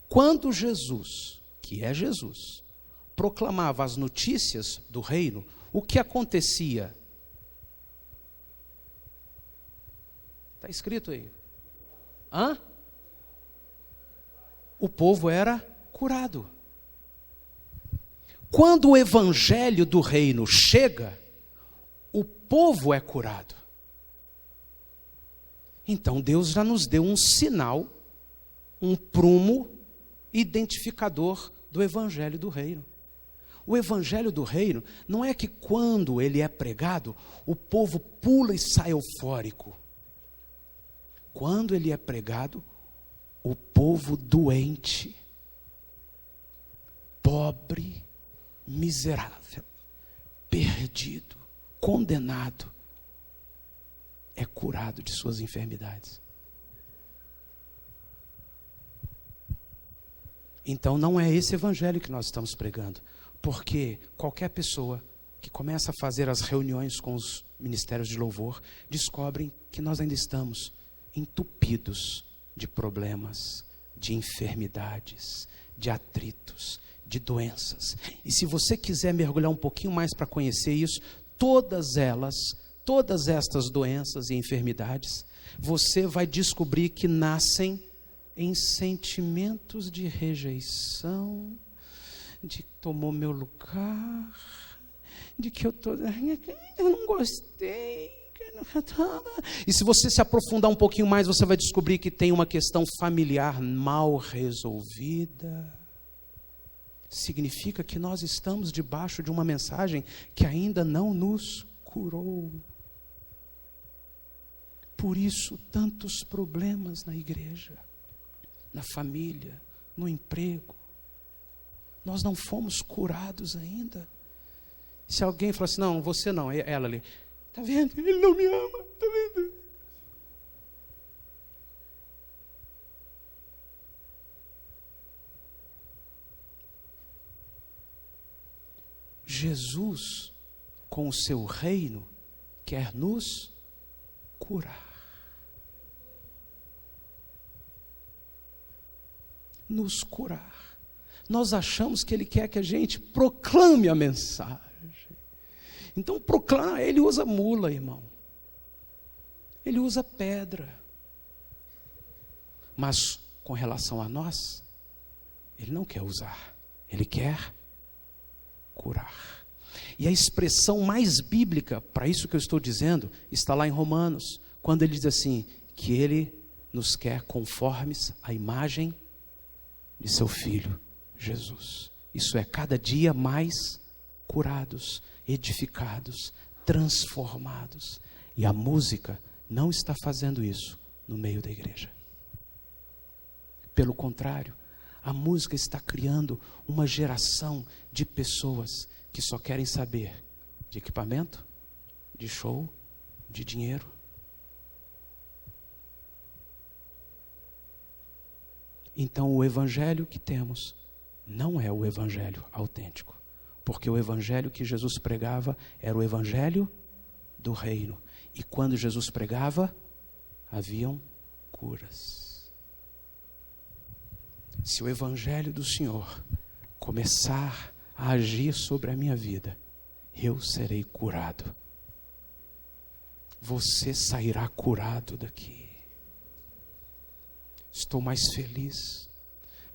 Quando Jesus, que é Jesus, proclamava as notícias do reino, o que acontecia? Está escrito aí. O povo era curado. Quando o evangelho do reino chega, o povo é curado. Então Deus já nos deu um sinal, um prumo identificador do evangelho do reino. O evangelho do reino não é que quando ele é pregado, o povo pula e sai eufórico. Quando ele é pregado, o povo doente, pobre, miserável, perdido, condenado, é curado de suas enfermidades. Então não é esse evangelho que nós estamos pregando. Porque qualquer pessoa que começa a fazer as reuniões com os ministérios de louvor, descobrem que nós ainda estamos entupidos de problemas, de enfermidades, de atritos, de doenças. E se você quiser mergulhar um pouquinho mais para conhecer isso, todas estas doenças e enfermidades, você vai descobrir que nascem em sentimentos de rejeição, de que tomou meu lugar, de que eu não gostei. E se você se aprofundar um pouquinho mais, você vai descobrir que tem uma questão familiar mal resolvida. Significa que nós estamos debaixo de uma mensagem que ainda não nos curou. Por isso, tantos problemas na igreja, na família, no emprego. Nós não fomos curados ainda. Se alguém falar assim, não, você não, é ela ali. Está vendo? Ele não me ama, está vendo? Jesus, com o seu reino, quer nos curar. Nos curar. Nós achamos que ele quer que a gente proclame a mensagem. Então proclama, ele usa mula, irmão. Ele usa pedra. Mas com relação a nós, ele não quer usar, ele quer curar. E a expressão mais bíblica para isso que eu estou dizendo está lá em Romanos, quando ele diz assim, que ele nos quer conformes à imagem de seu Filho, Jesus. Isso é, cada dia mais curados, edificados, transformados. E a música não está fazendo isso no meio da igreja. Pelo contrário, a música está criando uma geração de pessoas que só querem saber de equipamento, de show, de dinheiro. Então o evangelho que temos não é o evangelho autêntico, porque o evangelho que Jesus pregava era o evangelho do reino. E quando Jesus pregava, haviam curas. Se o evangelho do Senhor começar a agir sobre a minha vida, eu serei curado. Você sairá curado daqui. Estou mais feliz.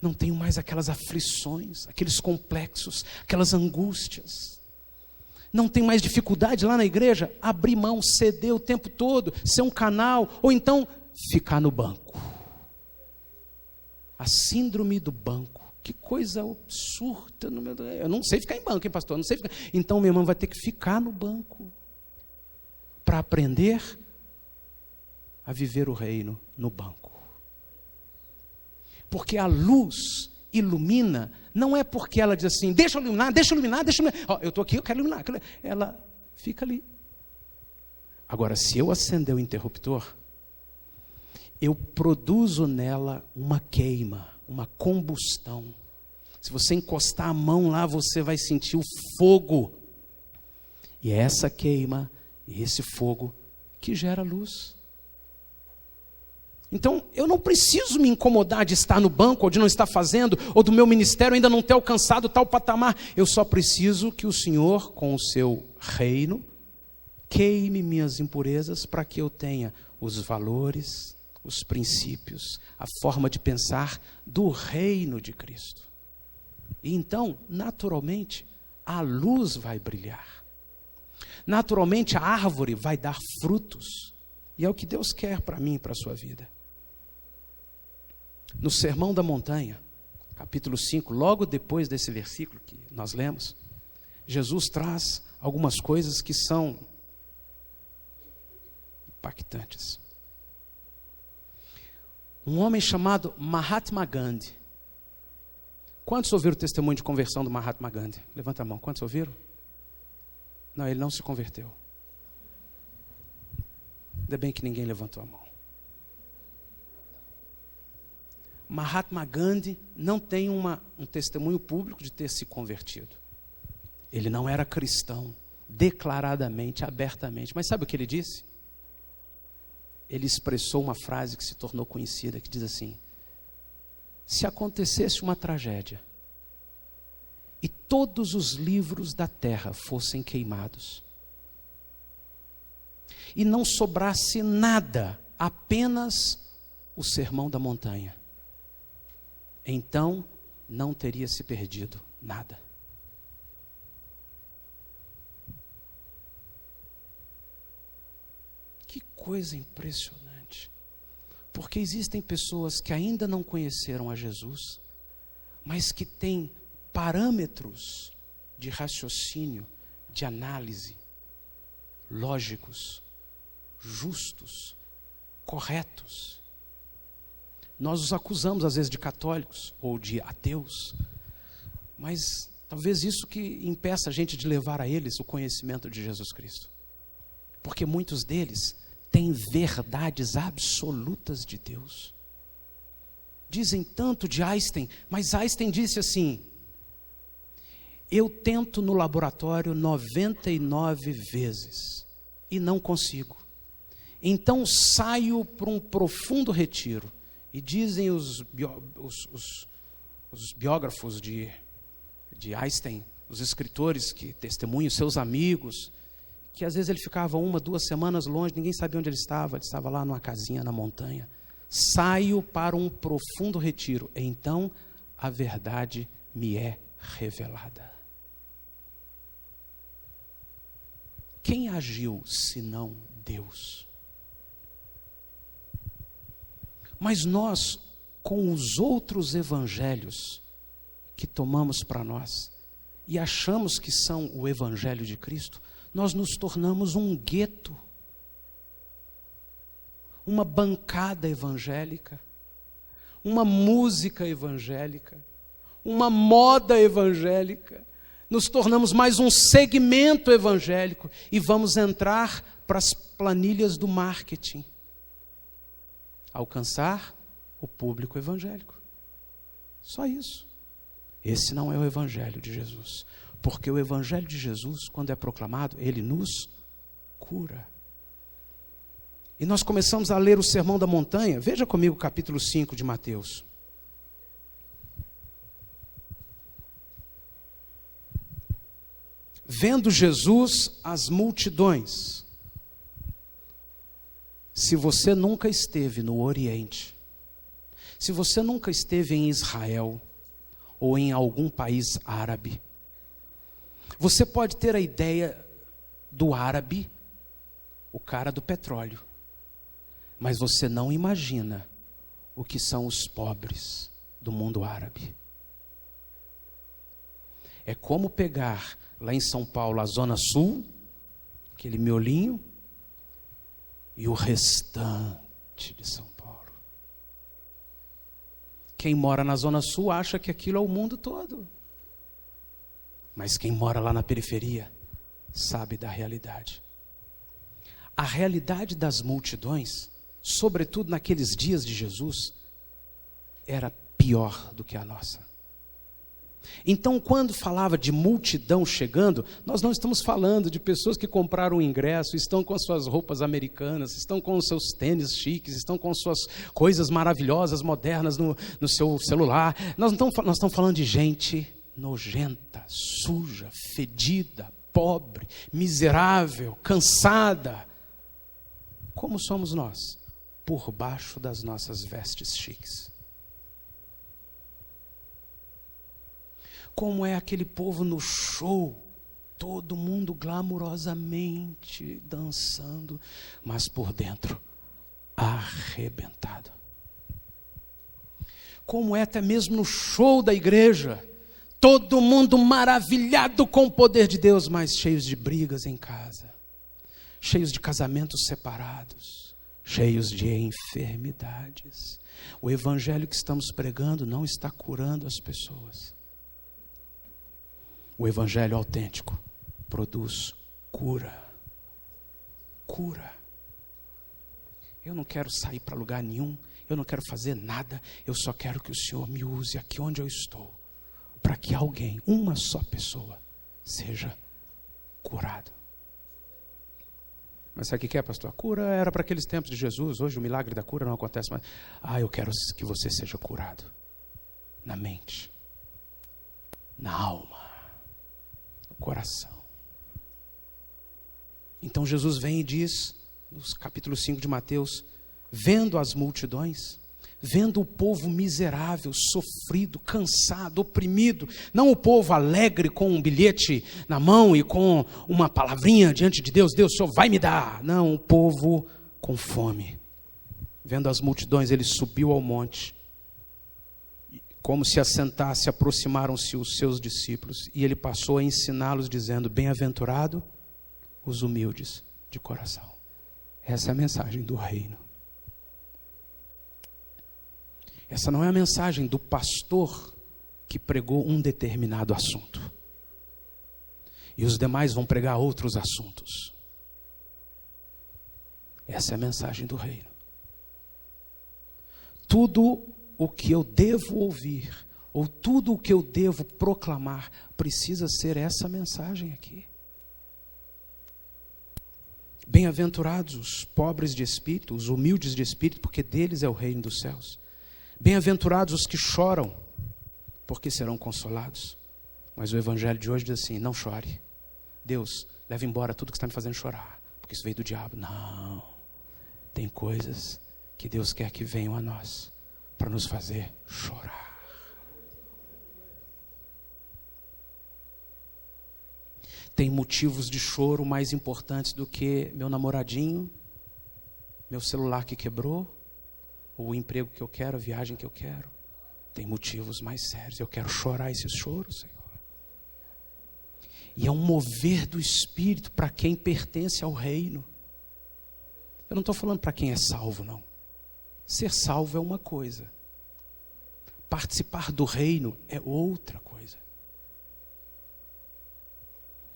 Não tenho mais aquelas aflições, aqueles complexos, aquelas angústias. Não tenho mais dificuldade lá na igreja, abrir mão, ceder o tempo todo, ser um canal, ou então ficar no banco. A síndrome do banco. Que coisa absurda. Eu não sei ficar em banco, hein, pastor? Eu não sei ficar. Então, meu irmão vai ter que ficar no banco para aprender a viver o reino no banco. Porque a luz ilumina, não é porque ela diz assim, deixa eu iluminar, deixa eu iluminar, deixa eu iluminar. Eu estou aqui, eu quero iluminar. Ela fica ali. Agora, se eu acender o interruptor, eu produzo nela uma queima, uma combustão. Se você encostar a mão lá, você vai sentir o fogo. E é essa queima, e esse fogo, que gera luz. Então, eu não preciso me incomodar de estar no banco, ou de não estar fazendo, ou do meu ministério ainda não ter alcançado tal patamar. Eu só preciso que o Senhor, com o seu reino, queime minhas impurezas para que eu tenha os valores, os princípios, a forma de pensar do reino de Cristo. E então, naturalmente, a luz vai brilhar. Naturalmente, a árvore vai dar frutos. E é o que Deus quer para mim e para a sua vida. No Sermão da Montanha, capítulo 5, logo depois desse versículo que nós lemos, Jesus traz algumas coisas que são impactantes. Um homem chamado Mahatma Gandhi. Quantos ouviram o testemunho de conversão do Mahatma Gandhi? Levanta a mão. Quantos ouviram? Não, ele não se converteu. Ainda bem que ninguém levantou a mão. Mahatma Gandhi não tem um testemunho público de ter se convertido. Ele não era cristão, declaradamente, abertamente. Mas sabe o que ele disse? Ele expressou uma frase que se tornou conhecida, que diz assim: se acontecesse uma tragédia e todos os livros da terra fossem queimados e não sobrasse nada, apenas o Sermão da Montanha, então não teria se perdido nada. Que coisa impressionante. Porque existem pessoas que ainda não conheceram a Jesus, mas que têm parâmetros de raciocínio, de análise, lógicos, justos, corretos. Nós os acusamos às vezes de católicos ou de ateus, mas talvez isso que impeça a gente de levar a eles o conhecimento de Jesus Cristo. Porque muitos deles têm verdades absolutas de Deus. Dizem tanto de Einstein, mas Einstein disse assim: eu tento no laboratório 99 vezes e não consigo. Então saio para um profundo retiro. E dizem os biógrafos de Einstein, os escritores que testemunham, seus amigos, que às vezes ele ficava 1, 2 semanas longe, ninguém sabia onde ele estava lá numa casinha na montanha. Saio para um profundo retiro, então a verdade me é revelada. Quem agiu senão Deus? Mas nós, com os outros evangelhos que tomamos para nós e achamos que são o evangelho de Cristo, nós nos tornamos um gueto, uma bancada evangélica, uma música evangélica, uma moda evangélica. Nos tornamos mais um segmento evangélico e vamos entrar para as planilhas do marketing. Alcançar o público evangélico. Só isso. Esse não é o evangelho de Jesus. Porque o evangelho de Jesus, quando é proclamado, ele nos cura. E nós começamos a ler o Sermão da Montanha. Veja comigo o capítulo 5 de Mateus. Vendo Jesus as multidões. Se você nunca esteve no Oriente, se você nunca esteve em Israel ou em algum país árabe, você pode ter a ideia do árabe, o cara do petróleo. Mas você não imagina o que são os pobres do mundo árabe. É como pegar lá em São Paulo a Zona Sul, aquele miolinho, e o restante de São Paulo. Quem mora na Zona Sul acha que aquilo é o mundo todo. Mas quem mora lá na periferia sabe da realidade. A realidade das multidões, sobretudo naqueles dias de Jesus, era pior do que a nossa. Então, quando falava de multidão chegando, nós não estamos falando de pessoas que compraram o ingresso, estão com as suas roupas americanas, estão com os seus tênis chiques, estão com suas coisas maravilhosas, modernas no seu celular. Nós estamos falando de gente nojenta, suja, fedida, pobre, miserável, cansada. Como somos nós? Por baixo das nossas vestes chiques. Como é aquele povo no show, todo mundo glamurosamente dançando, mas por dentro arrebentado. Como é até mesmo no show da igreja, todo mundo maravilhado com o poder de Deus, mas cheios de brigas em casa, cheios de casamentos separados, cheios de enfermidades. O evangelho que estamos pregando não está curando as pessoas. O evangelho autêntico produz cura. Cura. Eu não quero sair para lugar nenhum, eu não quero fazer nada, eu só quero que o Senhor me use aqui onde eu estou, para que alguém, uma só pessoa, seja curado. Mas sabe o que é, pastor? A cura era para aqueles tempos de Jesus, hoje o milagre da cura não acontece mais. Eu quero que você seja curado, na mente, na alma, coração. Então Jesus vem e diz, no capítulo 5 de Mateus, vendo as multidões, vendo o povo miserável, sofrido, cansado, oprimido, não o povo alegre com um bilhete na mão e com uma palavrinha diante de Deus, Deus, o Senhor vai me dar. Não, o povo com fome. Vendo as multidões, ele subiu ao monte. Como se assentasse, aproximaram-se os seus discípulos, e ele passou a ensiná-los, dizendo: bem-aventurado os humildes de coração. Essa é a mensagem do reino. Essa não é a mensagem do pastor que pregou um determinado assunto, e os demais vão pregar outros assuntos. Essa é a mensagem do reino. Tudo o que eu devo ouvir, ou tudo o que eu devo proclamar, precisa ser essa mensagem aqui. Bem-aventurados os pobres de espírito, os humildes de espírito, porque deles é o reino dos céus. Bem-aventurados os que choram, porque serão consolados. Mas o evangelho de hoje diz assim: não chore. Deus, leva embora tudo que está me fazendo chorar, porque isso veio do diabo. Não. Tem coisas que Deus quer que venham a nós, para nos fazer chorar. Tem motivos de choro mais importantes do que meu namoradinho, meu celular que quebrou, ou o emprego que eu quero, a viagem que eu quero. Tem motivos mais sérios. Eu quero chorar esses choros, Senhor. E é um mover do Espírito para quem pertence ao reino. Eu não estou falando para quem é salvo, não. Ser salvo é uma coisa. Participar do reino é outra coisa.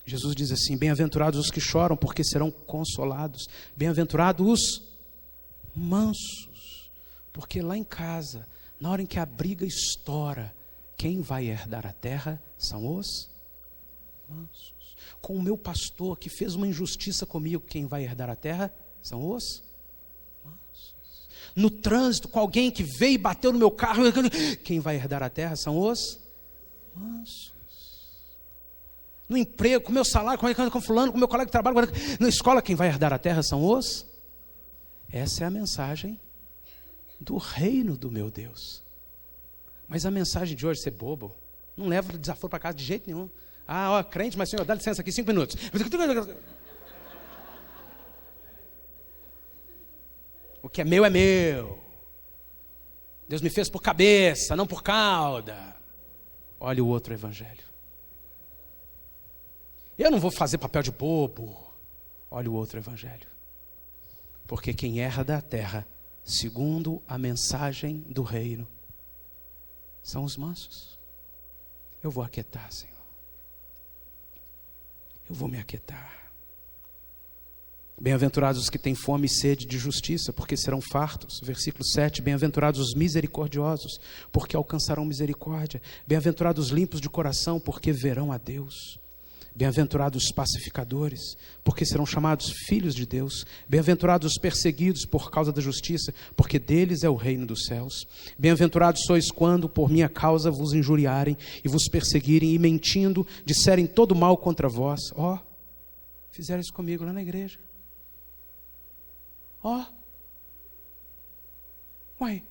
Jesus diz assim: bem-aventurados os que choram, porque serão consolados. Bem-aventurados os mansos, porque lá em casa, na hora em que a briga estoura, quem vai herdar a terra são os mansos. Com o meu pastor que fez uma injustiça comigo, quem vai herdar a terra são os mansos. No trânsito, com alguém que veio e bateu no meu carro, quem vai herdar a terra são os mansos. No emprego, com o meu salário, com fulano, com o meu colega de trabalho, na escola, quem vai herdar a terra são os. Essa é a mensagem do reino do meu Deus. Mas a mensagem de hoje, ser bobo, não leva desaforo para casa de jeito nenhum. Crente, mas Senhor, dá licença aqui 5 minutos. O que é meu é meu. Deus me fez por cabeça, não por cauda. Olha o outro evangelho. Eu não vou fazer papel de bobo. Olha o outro evangelho. Porque quem herda a terra, segundo a mensagem do reino, são os mansos. Eu vou aquietar, Senhor. Eu vou me aquietar. Bem-aventurados os que têm fome e sede de justiça, porque serão fartos. Versículo 7, bem-aventurados os misericordiosos, porque alcançarão misericórdia. Bem-aventurados os limpos de coração, porque verão a Deus. Bem-aventurados os pacificadores, porque serão chamados filhos de Deus. Bem-aventurados os perseguidos por causa da justiça, porque deles é o reino dos céus. Bem-aventurados sois quando por minha causa vos injuriarem e vos perseguirem e mentindo disserem todo mal contra vós. Fizeram isso comigo lá na igreja. Uai,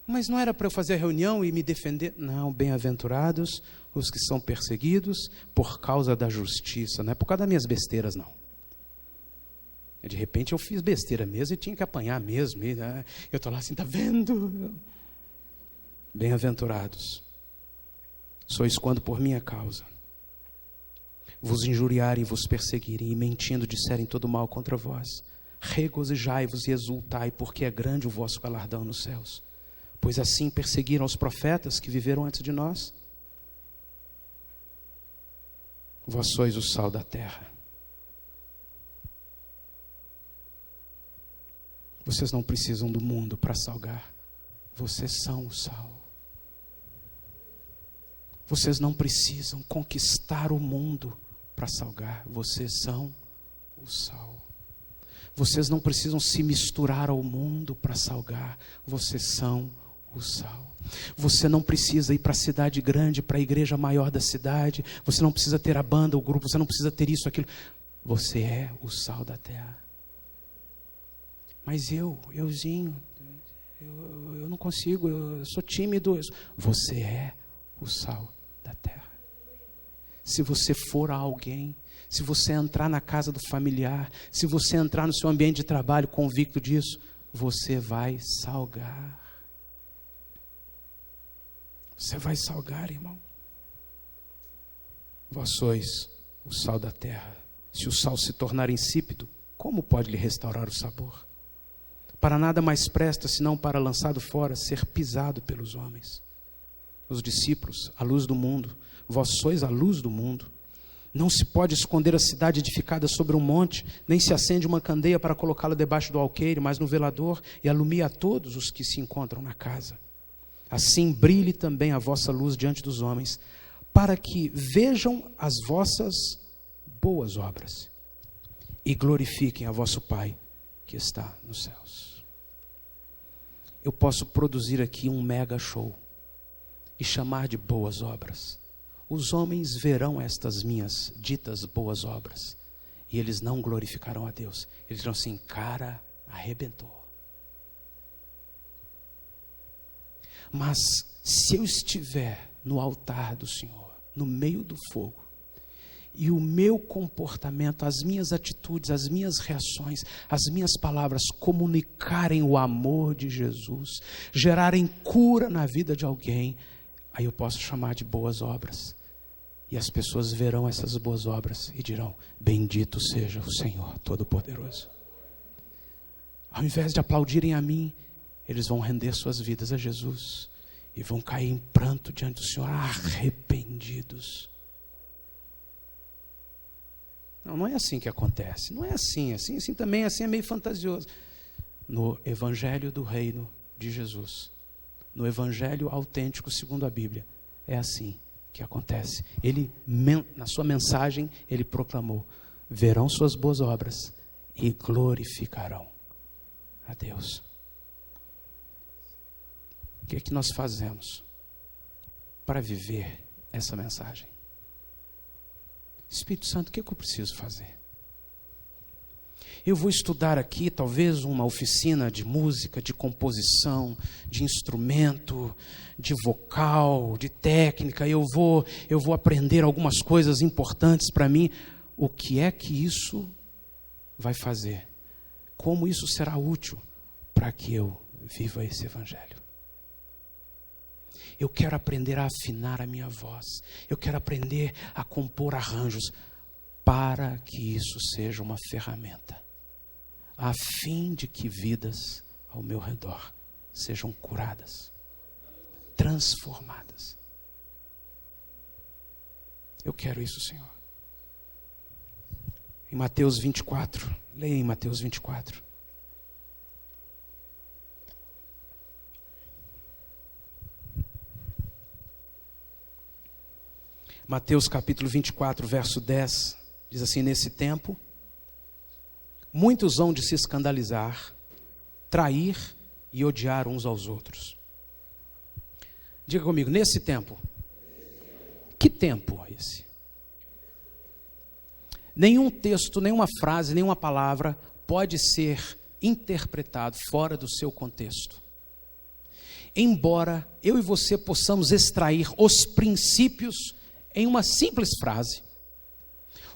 mas não era para eu fazer a reunião e me defender? Não, bem-aventurados os que são perseguidos por causa da justiça. Não é por causa das minhas besteiras, não. De repente eu fiz besteira mesmo e tinha que apanhar mesmo. Eu estou lá assim, está vendo? Bem-aventurados sois quando por minha causa vos injuriarem e vos perseguirem e mentindo disserem todo mal contra vós. Regozijai-vos e exultai, porque é grande o vosso galardão nos céus. Pois assim perseguiram os profetas que viveram antes de nós. Vós sois o sal da terra. Vocês não precisam do mundo para salgar. Vocês são o sal. Vocês não precisam conquistar o mundo para salgar. Vocês são o sal. Vocês não precisam se misturar ao mundo para salgar. Vocês são o sal. Você não precisa ir para a cidade grande, para a igreja maior da cidade. Você não precisa ter a banda, o grupo. Você não precisa ter isso, aquilo. Você é o sal da terra. Mas euzinho, eu não consigo, eu sou tímido. Você é o sal da terra. Se você for a alguém, se você entrar na casa do familiar, se você entrar no seu ambiente de trabalho convicto disso, você vai salgar. Você vai salgar, irmão. Vós sois o sal da terra. Se o sal se tornar insípido, como pode lhe restaurar o sabor? Para nada mais presta, senão para, lançado fora, ser pisado pelos homens. Os discípulos, a luz do mundo, vós sois a luz do mundo. Não se pode esconder a cidade edificada sobre um monte, nem se acende uma candeia para colocá-la debaixo do alqueire, mas no velador, e alumia a todos os que se encontram na casa. Assim brilhe também a vossa luz diante dos homens, para que vejam as vossas boas obras e glorifiquem a vosso Pai que está nos céus. Eu posso produzir aqui um mega show e chamar de boas obras. Os homens verão estas minhas ditas boas obras e eles não glorificarão a Deus. Eles dirão assim, cara, arrebentou. Mas se eu estiver no altar do Senhor, no meio do fogo, e o meu comportamento, as minhas atitudes, as minhas reações, as minhas palavras comunicarem o amor de Jesus, gerarem cura na vida de alguém, aí eu posso chamar de boas obras. E as pessoas verão essas boas obras e dirão, bendito seja o Senhor Todo-Poderoso. Ao invés de aplaudirem a mim, eles vão render suas vidas a Jesus e vão cair em pranto diante do Senhor, arrependidos. Não é assim que acontece. Não é assim. Assim também assim é meio fantasioso. No Evangelho do Reino de Jesus, no Evangelho autêntico segundo a Bíblia, é assim que acontece. Ele, na sua mensagem, ele proclamou, verão suas boas obras e glorificarão a Deus. O que é que nós fazemos para viver essa mensagem? Espírito Santo, o que é que eu preciso fazer? Eu vou estudar aqui talvez uma oficina de música, de composição, de instrumento, de vocal, de técnica. Eu vou aprender algumas coisas importantes para mim. O que é que isso vai fazer? Como isso será útil para que eu viva esse evangelho. Eu quero aprender a afinar a minha voz. Eu quero aprender a compor arranjos para que isso seja uma ferramenta, a fim de que vidas ao meu redor sejam curadas, transformadas. Eu quero isso, Senhor. Em Mateus 24, leia em Mateus 24. Mateus capítulo 24, verso 10, diz assim: nesse tempo, muitos hão de se escandalizar, trair e odiar uns aos outros. Diga comigo, nesse tempo. Que tempo esse? Nenhum texto, nenhuma frase, nenhuma palavra pode ser interpretado fora do seu contexto. Embora eu e você possamos extrair os princípios em uma simples frase,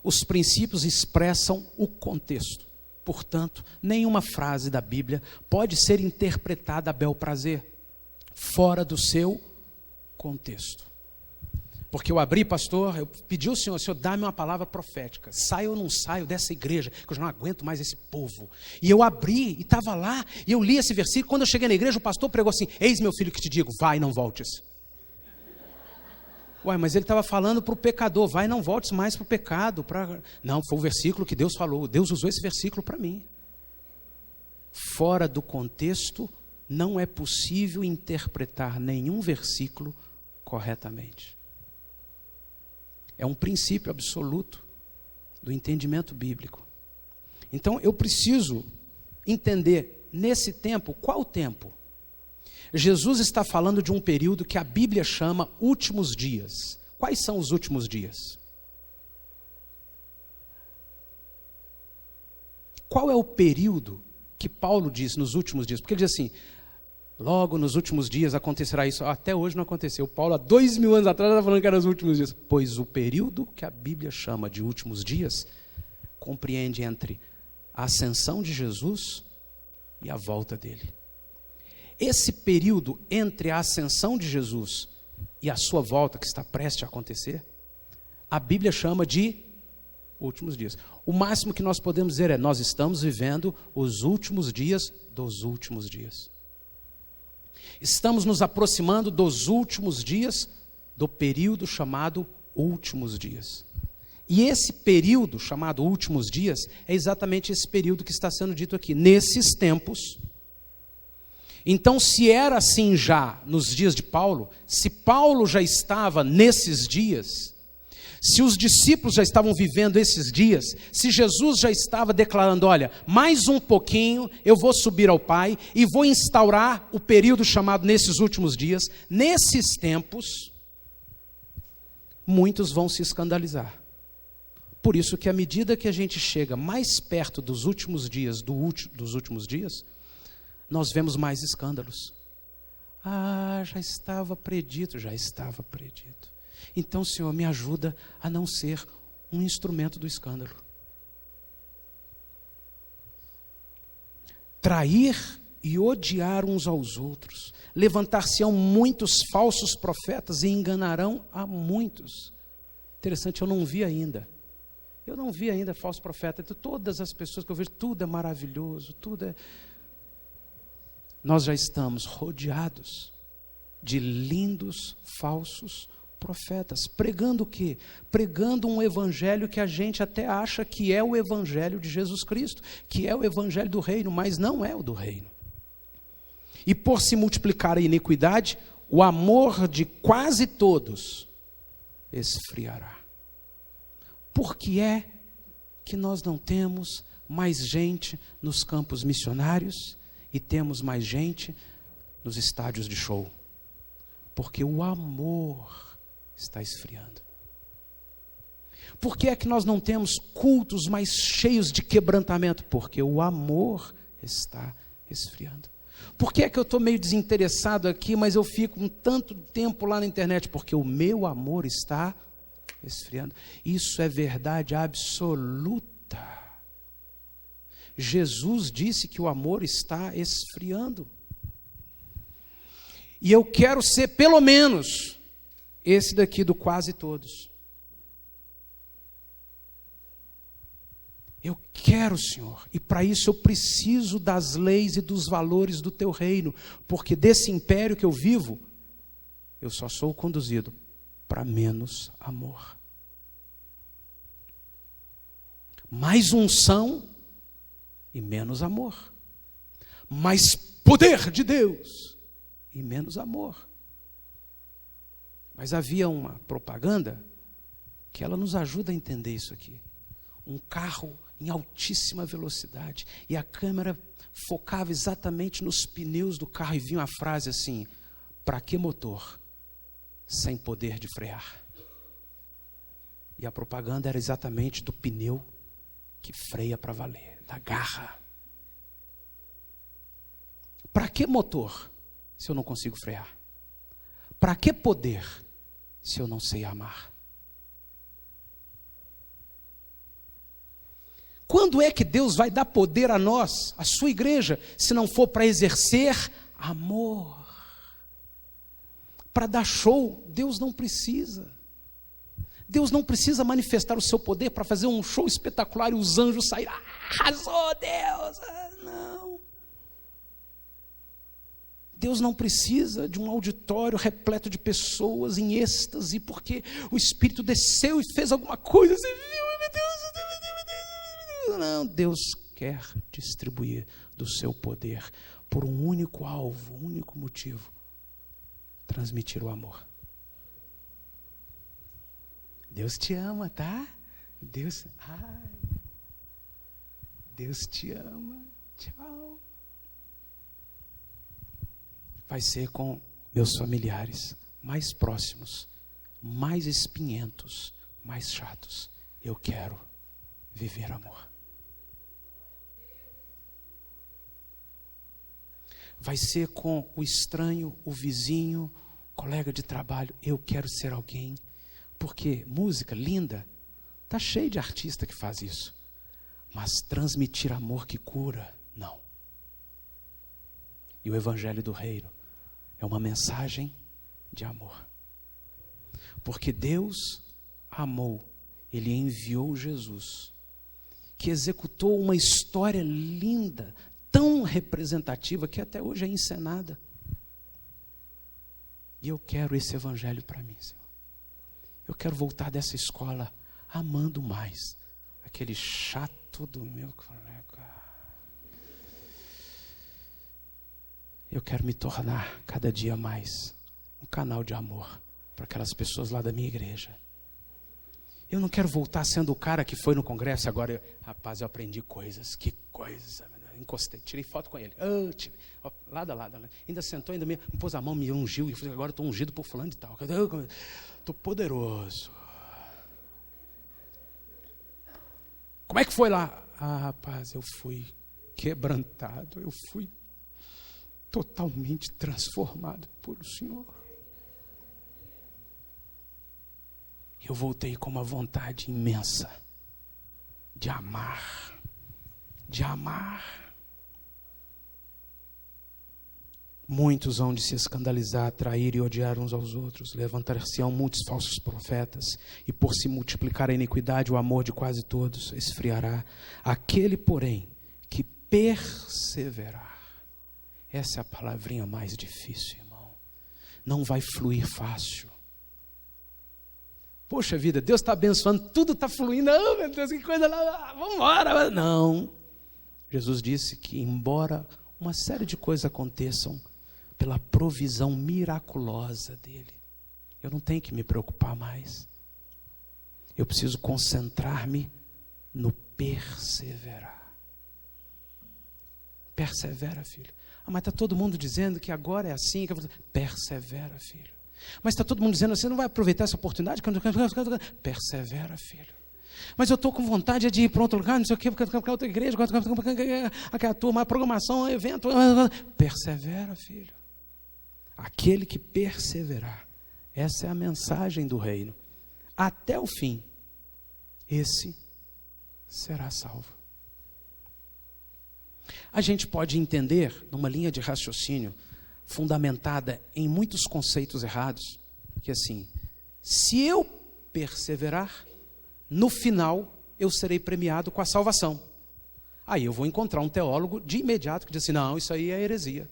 os princípios expressam o contexto. Portanto, nenhuma frase da Bíblia pode ser interpretada a bel prazer, fora do seu contexto. Porque eu abri, pastor, eu pedi ao Senhor dá-me uma palavra profética. Saio ou não saio dessa igreja, que eu já não aguento mais esse povo. E eu abri, e estava lá, e eu li esse versículo. Quando eu cheguei na igreja, o pastor pregou assim: eis meu filho que te digo, vai, não voltes. Uai, mas ele estava falando para o pecador, vai, não voltes mais para o pecado. Não, foi o versículo que Deus falou. Deus usou esse versículo para mim. Fora do contexto, não é possível interpretar nenhum versículo corretamente. É um princípio absoluto do entendimento bíblico. Então, eu preciso entender, nesse tempo, qual tempo? Jesus está falando de um período que a Bíblia chama últimos dias. Quais são os últimos dias? Qual é o período que Paulo diz nos últimos dias? Porque ele diz assim: logo nos últimos dias acontecerá isso. Até hoje não aconteceu. Paulo, há 2000 anos atrás, estava falando que eram os últimos dias. Pois o período que a Bíblia chama de últimos dias compreende entre a ascensão de Jesus e a volta dele. Esse período entre a ascensão de Jesus e a sua volta, que está prestes a acontecer, a Bíblia chama de últimos dias. O máximo que nós podemos dizer é: nós estamos vivendo os últimos dias dos últimos dias. Estamos nos aproximando dos últimos dias do período chamado últimos dias. E esse período chamado últimos dias é exatamente esse período que está sendo dito aqui. Nesses tempos. Então, se era assim já nos dias de Paulo, se Paulo já estava nesses dias, se os discípulos já estavam vivendo esses dias, se Jesus já estava declarando: olha, mais um pouquinho eu vou subir ao Pai e vou instaurar o período chamado nesses últimos dias, nesses tempos, muitos vão se escandalizar. Por isso que à medida que a gente chega mais perto dos últimos dias, dos últimos dias, nós vemos mais escândalos. Já estava predito, já estava predito. Então, Senhor, me ajuda a não ser um instrumento do escândalo. Trair e odiar uns aos outros. Levantar-se-ão muitos falsos profetas e enganarão a muitos. Interessante, eu não vi ainda. Eu não vi ainda falso profeta. Todas as pessoas que eu vejo, tudo é maravilhoso, tudo é... Nós já estamos rodeados de lindos falsos profetas. Pregando o quê? Pregando um evangelho que a gente até acha que é o evangelho de Jesus Cristo, que é o evangelho do reino, mas não é o do reino. E por se multiplicar a iniquidade, o amor de quase todos esfriará. Por que é que nós não temos mais gente nos campos missionários e temos mais gente nos estádios de show? Porque o amor está esfriando. Por que é que nós não temos cultos mais cheios de quebrantamento? Porque o amor está esfriando. Por que é que eu estou meio desinteressado aqui, mas eu fico um tanto tempo lá na internet? Porque o meu amor está esfriando. Isso é verdade absoluta. Jesus disse que o amor está esfriando. E eu quero ser pelo menos esse daqui do quase todos. Eu quero, Senhor, e para isso eu preciso das leis e dos valores do teu reino, porque desse império que eu vivo, eu só sou conduzido para menos amor. Mais unção e menos amor. Mais poder de Deus e menos amor. Mas havia uma propaganda que ela nos ajuda a entender isso aqui. Um carro em altíssima velocidade e a câmera focava exatamente nos pneus do carro e vinha uma frase assim: para que motor sem poder de frear? E a propaganda era exatamente do pneu que freia para valer, da garra. Para que motor se eu não consigo frear? Para que poder se eu não sei amar? Quando é que Deus vai dar poder a nós, a sua igreja, se não for para exercer amor? Para dar show, Deus não precisa. Deus não precisa manifestar o seu poder para fazer um show espetacular e os anjos saírem. Arrasou, Deus! Não. Deus não precisa de um auditório repleto de pessoas em êxtase, porque o Espírito desceu e fez alguma coisa. Você viu, meu Deus! Não, Deus quer distribuir do seu poder por um único alvo, um único motivo: transmitir o amor. Deus te ama, tá? Deus te ama. Tchau. Vai ser com meus familiares mais próximos, mais espinhentos, mais chatos. Eu quero viver amor. Vai ser com o estranho, o vizinho, colega de trabalho. Eu quero ser alguém. Porque música linda, está cheio de artista que faz isso. Mas transmitir amor que cura, não. E o Evangelho do Reino é uma mensagem de amor. Porque Deus amou, Ele enviou Jesus, que executou uma história linda, tão representativa, que até hoje é encenada. E eu quero esse Evangelho para mim, Senhor. Eu quero voltar dessa escola amando mais aquele chato do meu colega. Eu quero me tornar cada dia mais um canal de amor para aquelas pessoas lá da minha igreja. Eu não quero voltar sendo o cara que foi no congresso e agora, rapaz, eu aprendi coisas. Que coisa, encostei, tirei foto com ele. Lado a lado. Ainda sentou, ainda me pôs a mão, me ungiu e falei: agora estou ungido por fulano e tal. Estou poderoso. Como é que foi lá? Rapaz, eu fui quebrantado, eu fui totalmente transformado por o Senhor. Eu voltei com uma vontade imensa de amar, de amar. Muitos hão de se escandalizar, trair e odiar uns aos outros. Levantar-se-ão muitos falsos profetas, e por se multiplicar a iniquidade, o amor de quase todos esfriará. Aquele, porém, que perseverar, essa é a palavrinha mais difícil, irmão. Não vai fluir fácil. Poxa vida, Deus está abençoando, tudo está fluindo. Oh, meu Deus, que coisa lá, vamos embora. Não. Jesus disse que, embora uma série de coisas aconteçam, pela provisão miraculosa dele, eu não tenho que me preocupar mais. Eu preciso concentrar-me no perseverar. Persevera, filho. Mas está todo mundo dizendo que agora é assim. Persevera, filho. Mas está todo mundo dizendo: você não vai aproveitar essa oportunidade? Persevera, filho. Mas eu estou com vontade de ir para outro lugar, não sei o que, porque outra igreja, aquela turma, a programação, o evento. Persevera, filho. Aquele que perseverar, essa é a mensagem do reino, até o fim, esse será salvo. A gente pode entender, numa linha de raciocínio, fundamentada em muitos conceitos errados, que assim, se eu perseverar, no final eu serei premiado com a salvação. Aí eu vou encontrar um teólogo de imediato que diz assim, não, isso aí é heresia.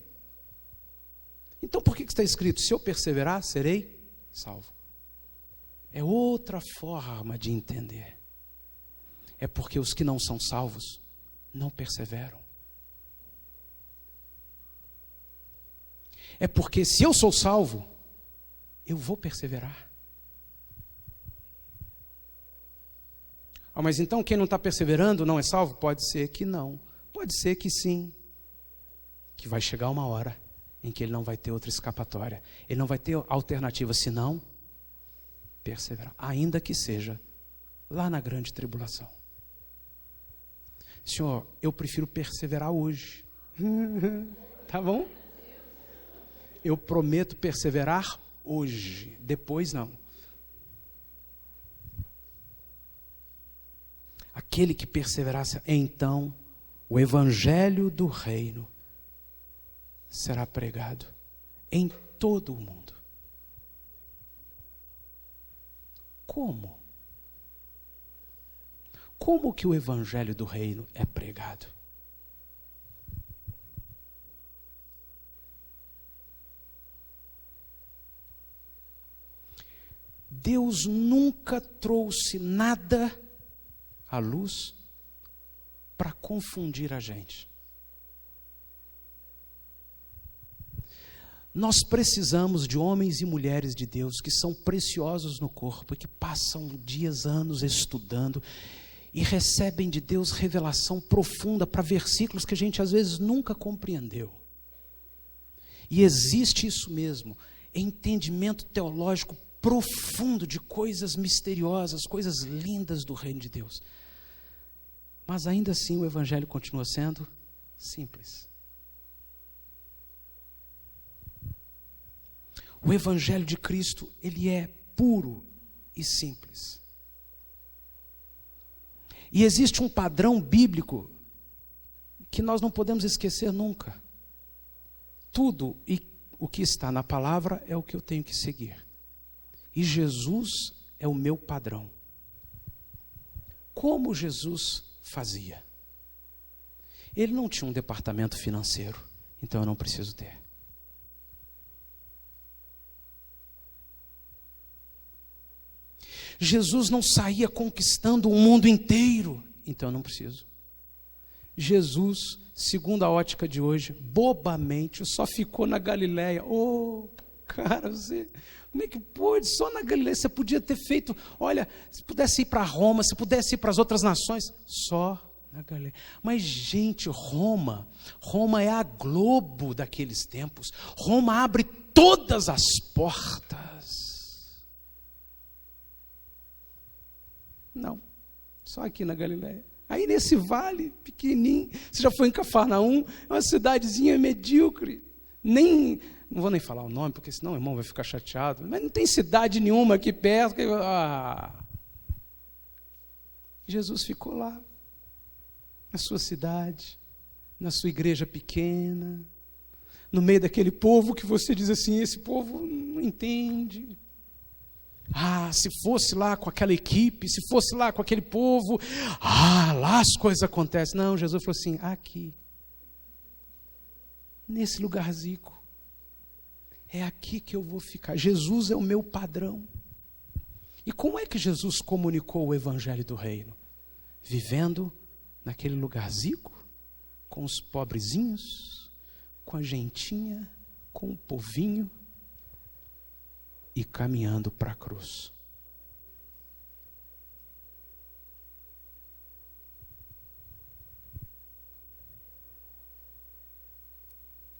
Então por que está escrito, se eu perseverar, serei salvo? É outra forma de entender. É porque os que não são salvos não perseveram. É porque se eu sou salvo, eu vou perseverar. Mas então quem não está perseverando não é salvo? Pode ser que não. Pode ser que sim. Que vai chegar uma hora em que ele não vai ter outra escapatória. Ele não vai ter alternativa senão perseverar. Ainda que seja lá na grande tribulação. Senhor, eu prefiro perseverar hoje. Tá bom? Eu prometo perseverar hoje. Depois não. Aquele que perseverasse, então o evangelho do reino será pregado em todo o mundo. Como? Como que o evangelho do reino é pregado? Deus nunca trouxe nada à luz para confundir a gente. Nós precisamos de homens e mulheres de Deus que são preciosos no corpo e que passam dias, anos estudando e recebem de Deus revelação profunda para versículos que a gente às vezes nunca compreendeu. E existe isso mesmo, entendimento teológico profundo de coisas misteriosas, coisas lindas do reino de Deus. Mas ainda assim o evangelho continua sendo simples. O evangelho de Cristo, ele é puro e simples. E existe um padrão bíblico que nós não podemos esquecer nunca. Tudo o que está na palavra é o que eu tenho que seguir. E Jesus é o meu padrão. Como Jesus fazia? Ele não tinha um departamento financeiro, então eu não preciso ter. Jesus não saía conquistando o mundo inteiro, então eu não preciso. Jesus, segundo a ótica de hoje, bobamente só ficou na Galileia. Cara, como é que pôde? Só na Galileia você podia ter feito, olha, se pudesse ir para Roma, se pudesse ir para as outras nações, só na Galileia. Mas gente, Roma é a Globo daqueles tempos. Roma abre todas as portas. Não, só aqui na Galileia. Aí nesse vale pequenininho, você já foi em Cafarnaum, é uma cidadezinha medíocre, não vou nem falar o nome, porque senão o irmão vai ficar chateado, mas não tem cidade nenhuma aqui perto. Jesus ficou lá, na sua cidade, na sua igreja pequena, no meio daquele povo que você diz assim, esse povo não entende. Se fosse lá com aquela equipe, se fosse lá com aquele povo, lá as coisas acontecem. Não, Jesus falou assim, aqui, nesse lugarzinho, é aqui que eu vou ficar. Jesus é o meu padrão. E como é que Jesus comunicou o evangelho do reino? Vivendo naquele lugarzinho, com os pobrezinhos, com a gentinha, com o povinho, e caminhando para a cruz.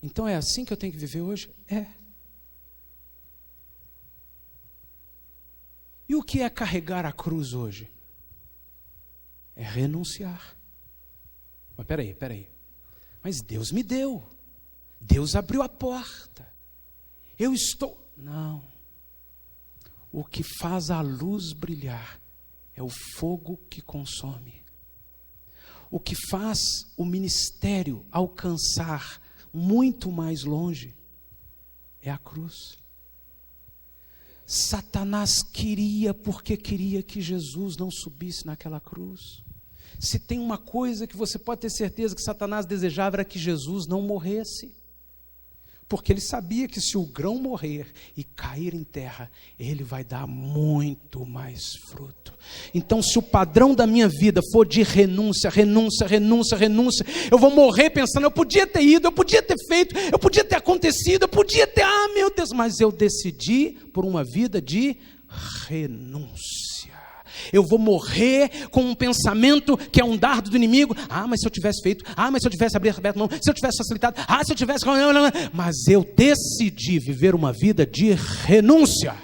Então é assim que eu tenho que viver hoje? É. E o que é carregar a cruz hoje? É renunciar. Mas peraí. Mas Deus me deu. Deus abriu a porta. Eu estou... Não. O que faz a luz brilhar é o fogo que consome. O que faz o ministério alcançar muito mais longe é a cruz. Satanás queria, porque queria que Jesus não subisse naquela cruz. Se tem uma coisa que você pode ter certeza que Satanás desejava, era que Jesus não morresse. Porque ele sabia que se o grão morrer e cair em terra, ele vai dar muito mais fruto. Então, se o padrão da minha vida for de renúncia, eu vou morrer pensando, eu podia ter ido, eu podia ter feito, eu podia ter acontecido, eu podia ter, meu Deus, mas eu decidi por uma vida de renúncia. Eu vou morrer com um pensamento que é um dardo do inimigo. Mas se eu tivesse feito, mas se eu tivesse aberto a mão, se eu tivesse facilitado, se eu tivesse... Mas eu decidi viver uma vida de renúncia.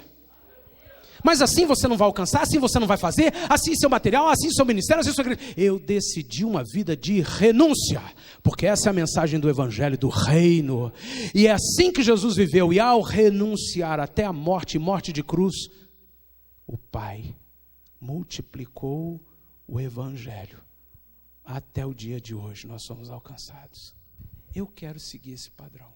Mas assim você não vai alcançar, assim você não vai fazer, assim seu material, assim seu ministério, assim sua igreja. Eu decidi uma vida de renúncia, porque essa é a mensagem do evangelho do reino. E é assim que Jesus viveu, e ao renunciar até a morte, e morte de cruz, o Pai multiplicou o evangelho. Até o dia de hoje nós somos alcançados. Eu quero seguir esse padrão.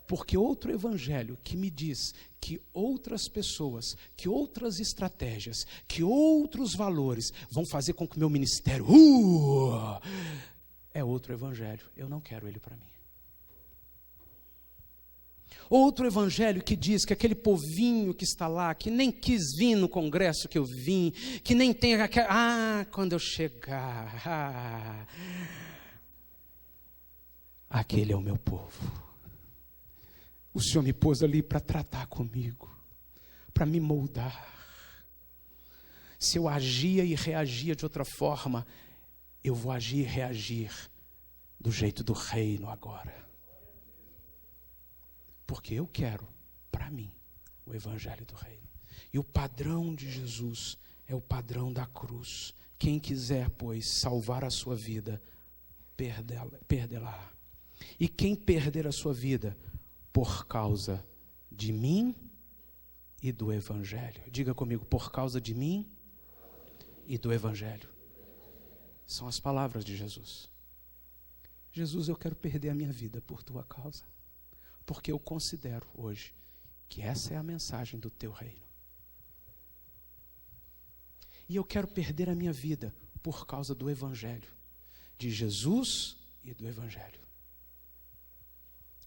Porque outro evangelho que me diz que outras pessoas, que outras estratégias, que outros valores vão fazer com que o meu ministério é outro evangelho. Eu não quero ele para mim. Outro evangelho que diz que aquele povinho que está lá, que nem quis vir no congresso que eu vim, que nem tem aquela... quando eu chegar... aquele é o meu povo. O Senhor me pôs ali para tratar comigo, para me moldar. Se eu agia e reagia de outra forma, eu vou agir e reagir do jeito do reino agora. Porque eu quero, para mim, o evangelho do reino. E o padrão de Jesus é o padrão da cruz. Quem quiser, pois, salvar a sua vida, perdê-la. E quem perder a sua vida, por causa de mim e do evangelho. Diga comigo, por causa de mim e do evangelho. São as palavras de Jesus. Jesus, eu quero perder a minha vida por tua causa. Porque eu considero hoje que essa é a mensagem do teu reino. E eu quero perder a minha vida por causa do evangelho. De Jesus e do evangelho.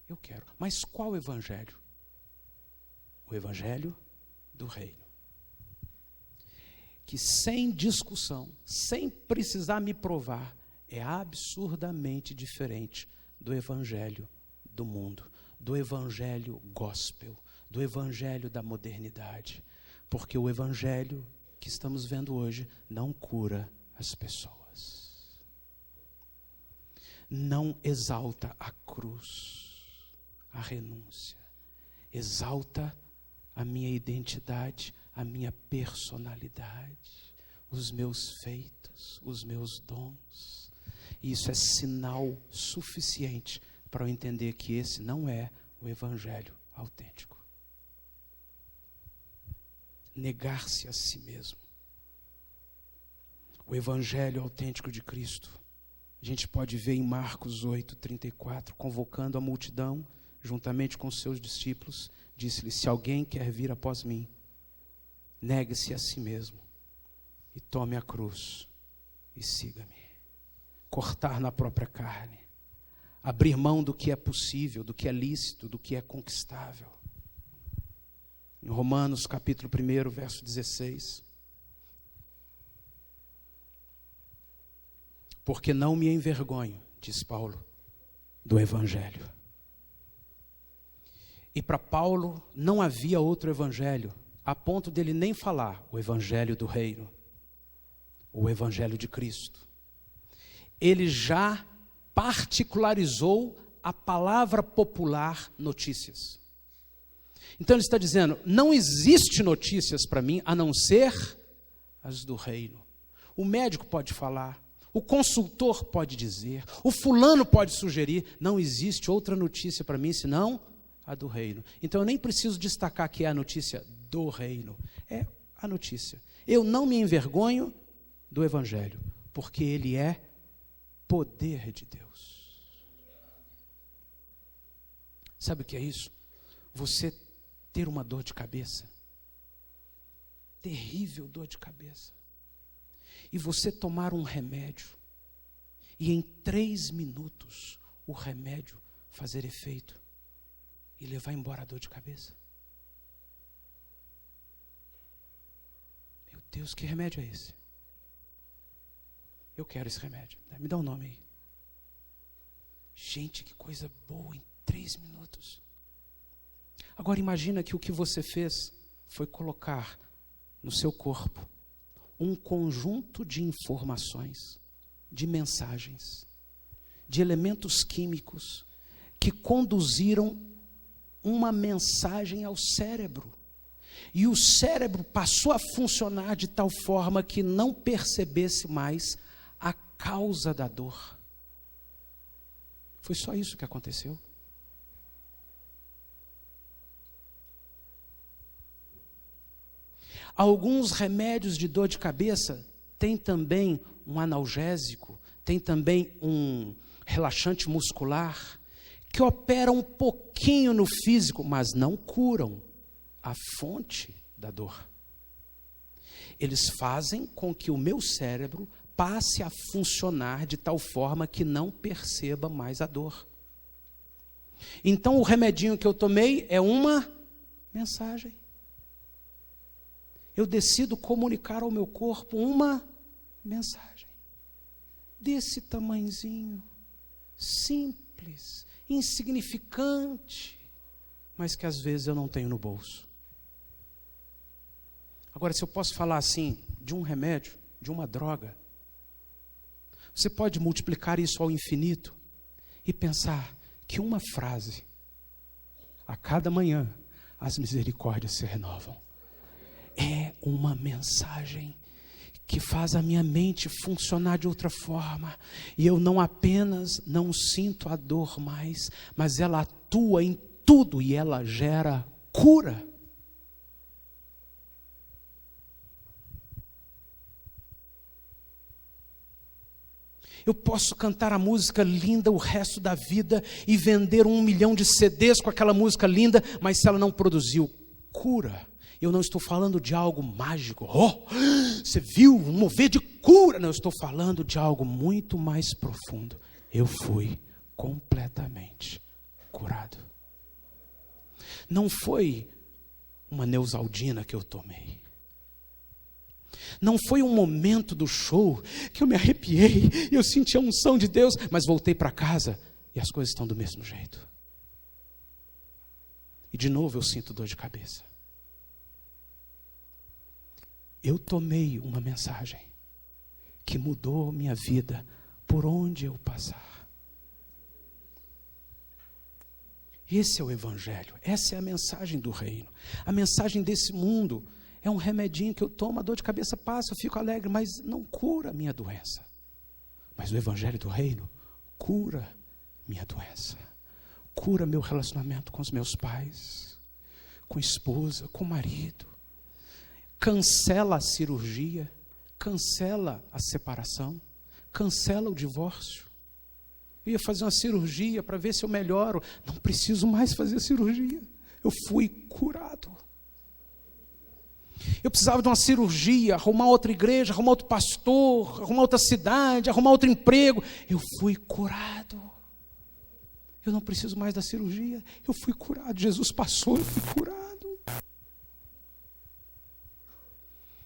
Eu quero. Mas qual evangelho? O evangelho do reino. Que sem discussão, sem precisar me provar, é absurdamente diferente do evangelho do mundo. Do evangelho gospel, do evangelho da modernidade. Porque o evangelho que estamos vendo hoje não cura as pessoas. Não exalta a cruz, a renúncia. Exalta a minha identidade, a minha personalidade, os meus feitos, os meus dons. Isso é sinal suficiente para eu entender que esse não é o evangelho autêntico. Negar-se a si mesmo. O evangelho autêntico de Cristo, a gente pode ver em Marcos 8:34, convocando a multidão, juntamente com seus discípulos, disse-lhe: se alguém quer vir após mim, negue-se a si mesmo e tome a cruz e siga-me. Cortar na própria carne. Abrir mão do que é possível, do que é lícito, do que é conquistável. Em Romanos capítulo 1, verso 16. Porque não me envergonho, diz Paulo, do evangelho. E para Paulo não havia outro evangelho, a ponto dele nem falar o evangelho do reino, o evangelho de Cristo. Ele já particularizou a palavra popular notícias. Então ele está dizendo, não existe notícias para mim a não ser as do reino. O médico pode falar, o consultor pode dizer, o fulano pode sugerir, não existe outra notícia para mim senão a do reino. Então eu nem preciso destacar que é a notícia do reino, é a notícia. Eu não me envergonho do evangelho, porque ele é poder de Deus. Sabe o que é isso? Você ter uma dor de cabeça, terrível dor de cabeça, e você tomar um remédio, e em 3 minutos o remédio fazer efeito e levar embora a dor de cabeça. Meu Deus, que remédio é esse? Eu quero esse remédio. Me dá um nome aí. Gente, que coisa boa, em 3 minutos. Agora imagina que o que você fez foi colocar no seu corpo um conjunto de informações, de mensagens, de elementos químicos que conduziram uma mensagem ao cérebro. E o cérebro passou a funcionar de tal forma que não percebesse mais a causa da dor. Foi só isso que aconteceu. Alguns remédios de dor de cabeça têm também um analgésico, tem também um relaxante muscular, que opera um pouquinho no físico, mas não curam a fonte da dor. Eles fazem com que o meu cérebro passe a funcionar de tal forma que não perceba mais a dor. Então o remedinho que eu tomei é uma mensagem. Eu decido comunicar ao meu corpo uma mensagem. Desse tamanhozinho, simples, insignificante, mas que às vezes eu não tenho no bolso. Agora, se eu posso falar assim, de um remédio, de uma droga, você pode multiplicar isso ao infinito e pensar que uma frase, a cada manhã, as misericórdias se renovam. É uma mensagem que faz a minha mente funcionar de outra forma. E eu não apenas não sinto a dor mais, mas ela atua em tudo e ela gera cura. Eu posso cantar a música linda o resto da vida e vender 1 milhão de CDs com aquela música linda, mas se ela não produziu cura, eu não estou falando de algo mágico. Oh, você viu um mover de cura? Não, eu estou falando de algo muito mais profundo. Eu fui completamente curado. Não foi uma Neosaldina que eu tomei. Não foi um momento do show que eu me arrepiei e eu senti a unção de Deus, mas voltei para casa e as coisas estão do mesmo jeito. E de novo eu sinto dor de cabeça. Eu tomei uma mensagem que mudou minha vida por onde eu passar. Esse é o Evangelho, essa é a mensagem do reino. A mensagem desse mundo é um remedinho que eu tomo, a dor de cabeça passa, eu fico alegre, mas não cura a minha doença. Mas o Evangelho do reino cura minha doença, cura meu relacionamento com os meus pais, com a esposa, com o marido. Cancela a cirurgia, cancela a separação, cancela o divórcio. Eu ia fazer uma cirurgia para ver se eu melhoro. Não preciso mais fazer cirurgia. Eu fui curado. Eu precisava de uma cirurgia, arrumar outra igreja, arrumar outro pastor, arrumar outra cidade, arrumar outro emprego. Eu fui curado. Eu não preciso mais da cirurgia. Eu fui curado. Jesus passou, eu fui curado.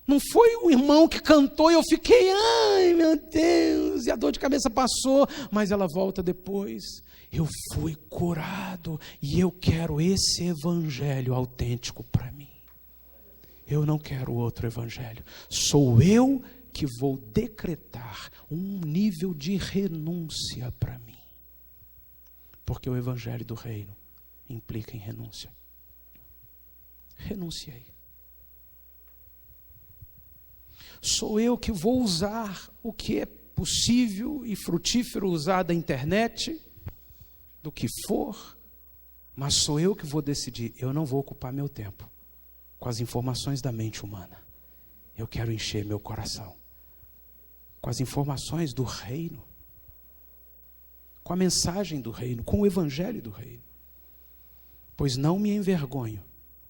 Não foi o irmão que cantou e eu fiquei, ai meu Deus, e a dor de cabeça passou, mas ela volta depois. Eu fui curado e eu quero esse evangelho autêntico para mim. Eu não quero outro evangelho. Sou eu que vou decretar um nível de renúncia para mim. Porque o evangelho do reino implica em renúncia. Renunciei. Sou eu que vou usar o que é possível e frutífero usar da internet, do que for, mas sou eu que vou decidir. Eu não vou ocupar meu tempo com as informações da mente humana. Eu quero encher meu coração com as informações do reino. com a mensagem do reino, com o evangelho do reino. Pois não me envergonho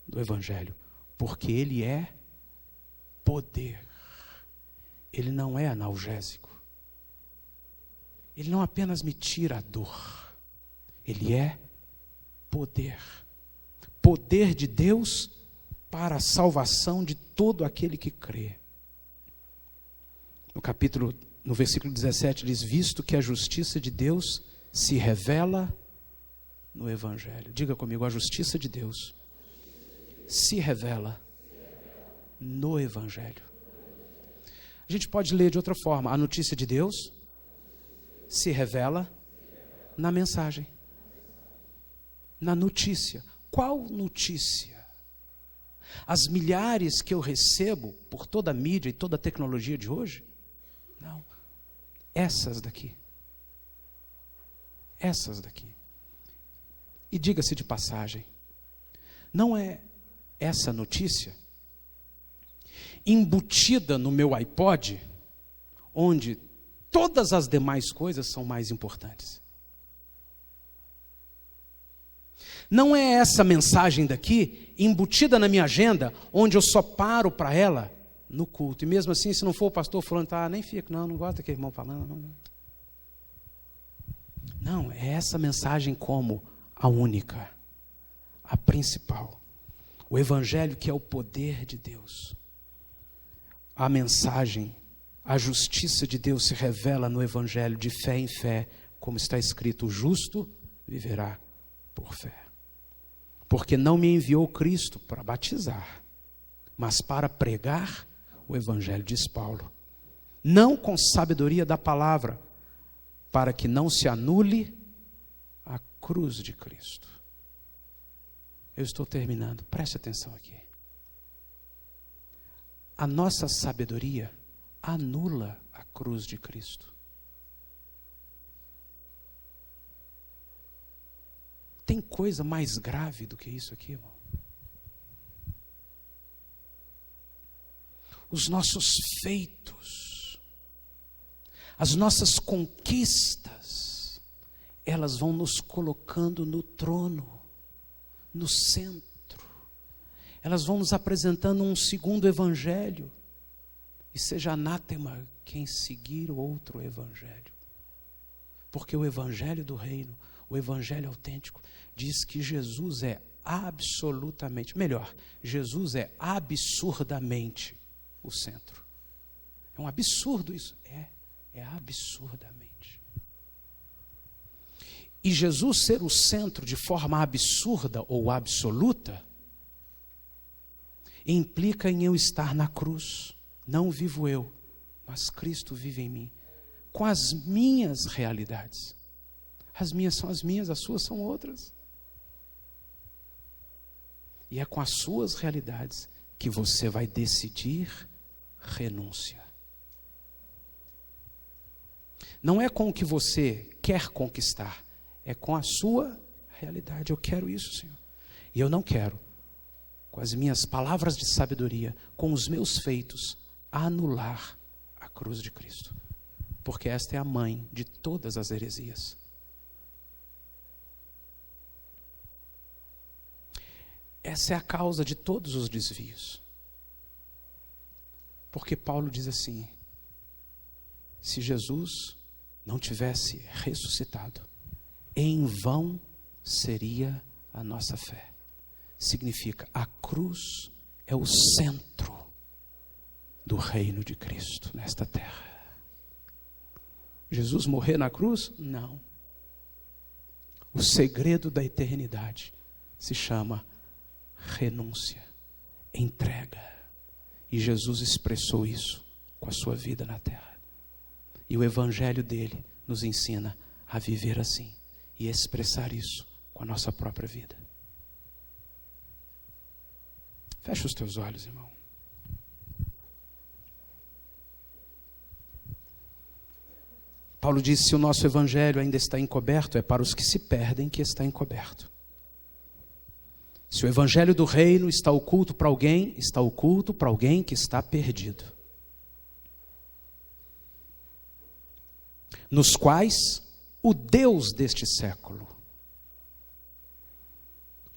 do evangelho, porque ele é poder. Ele não é analgésico. Ele não apenas me tira a dor. Ele é poder. Poder de Deus para a salvação de todo aquele que crê. No versículo 17 diz: visto que a justiça de Deus se revela no evangelho. Diga comigo: a justiça de Deus se revela no evangelho. A gente pode ler de outra forma: a notícia de Deus se revela na mensagem, na notícia. Qual notícia? As milhares que eu recebo por toda a mídia e toda a tecnologia de hoje? Não. Essas daqui. Essas daqui. E diga-se de passagem, não é essa notícia embutida no meu iPod, onde todas as demais coisas são mais importantes. Não é essa mensagem daqui embutida na minha agenda, onde eu só paro para ela no culto. E mesmo assim, se não for o pastor falando, nem fico, não gosto daquele irmão falando. Não, é essa mensagem como a única, a principal. O evangelho que é o poder de Deus. A mensagem, a justiça de Deus se revela no evangelho de fé em fé, como está escrito: o justo viverá por fé. Porque não me enviou Cristo para batizar, mas para pregar o evangelho, diz Paulo. Não com sabedoria da palavra, para que não se anule a cruz de Cristo. Eu estou terminando, preste atenção aqui. A nossa sabedoria anula a cruz de Cristo. Tem coisa mais grave do que isso aqui, irmão? Os nossos feitos, as nossas conquistas, elas vão nos colocando no trono, no centro. Elas vão nos apresentando um segundo evangelho. E seja anátema quem seguir o outro evangelho. Porque o evangelho do reino, o evangelho autêntico, diz que Jesus é absolutamente, melhor, Jesus é absurdamente o centro. É um absurdo isso. É absurdamente. E Jesus ser o centro de forma absurda ou absoluta, implica em eu estar na cruz. Não vivo eu, mas Cristo vive em mim, com as minhas realidades. As minhas são as minhas, as suas são outras. E é com as suas realidades que você vai decidir renúncia. Não é com o que você quer conquistar, é com a sua realidade. Eu quero isso, Senhor. E eu não quero, com as minhas palavras de sabedoria, com os meus feitos, anular a cruz de Cristo. Porque esta é a mãe de todas as heresias. Essa é a causa de todos os desvios. Porque Paulo diz assim: se Jesus não tivesse ressuscitado, em vão seria a nossa fé. Significa, a cruz é o centro do reino de Cristo nesta terra. Jesus morrer na cruz? Não. O segredo da eternidade se chama renúncia, entrega. E Jesus expressou isso com a sua vida na terra. E o evangelho dele nos ensina a viver assim e expressar isso com a nossa própria vida. Fecha os teus olhos, irmão. Paulo disse: se o nosso evangelho ainda está encoberto, é para os que se perdem que está encoberto. Se o evangelho do reino está oculto para alguém, está oculto para alguém que está perdido. Nos quais o Deus deste século,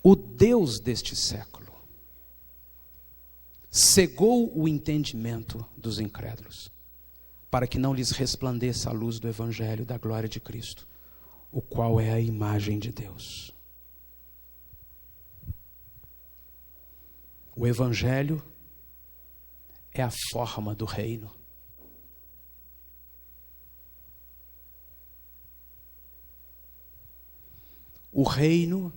o Deus deste século, cegou o entendimento dos incrédulos, para que não lhes resplandeça a luz do Evangelho da glória de Cristo, o qual é a imagem de Deus. O Evangelho é a forma do reino. O reino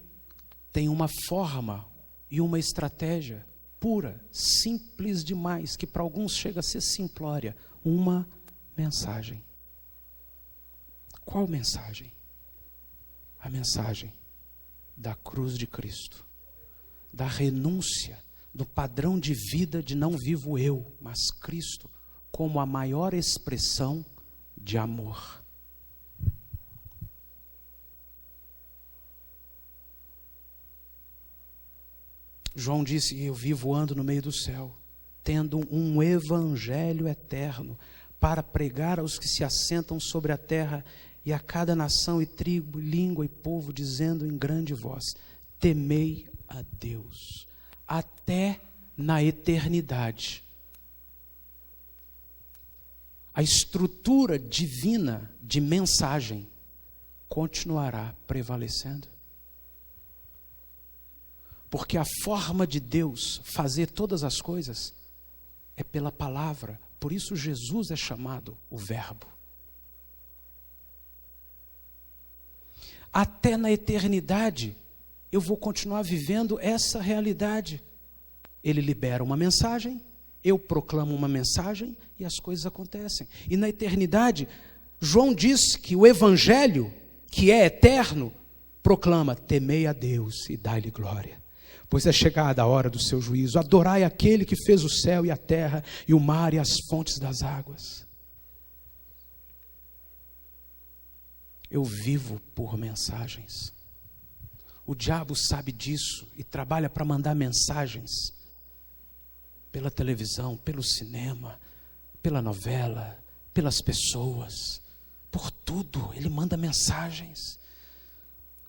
tem uma forma e uma estratégia pura, simples demais, que para alguns chega a ser simplória. Uma mensagem. Qual mensagem? A mensagem da cruz de Cristo, da renúncia, do padrão de vida de não vivo eu, mas Cristo, como a maior expressão de amor. João disse: eu vivo ando no meio do céu, tendo um evangelho eterno, para pregar aos que se assentam sobre a terra, e a cada nação e tribo, língua e povo, dizendo em grande voz: temei a Deus, até na eternidade. A estrutura divina de mensagem continuará prevalecendo. Porque a forma de Deus fazer todas as coisas é pela palavra. Por isso Jesus é chamado o Verbo. Até na eternidade, eu vou continuar vivendo essa realidade. Ele libera uma mensagem, eu proclamo uma mensagem e as coisas acontecem. E na eternidade, João diz que o Evangelho, que é eterno, proclama: temei a Deus e dai-lhe glória, pois é chegada a hora do seu juízo. Adorai aquele que fez o céu e a terra, e o mar e as fontes das águas. Eu vivo por mensagens. O diabo sabe disso e trabalha para mandar mensagens pela televisão, pelo cinema, pela novela, pelas pessoas, por tudo. Ele manda mensagens.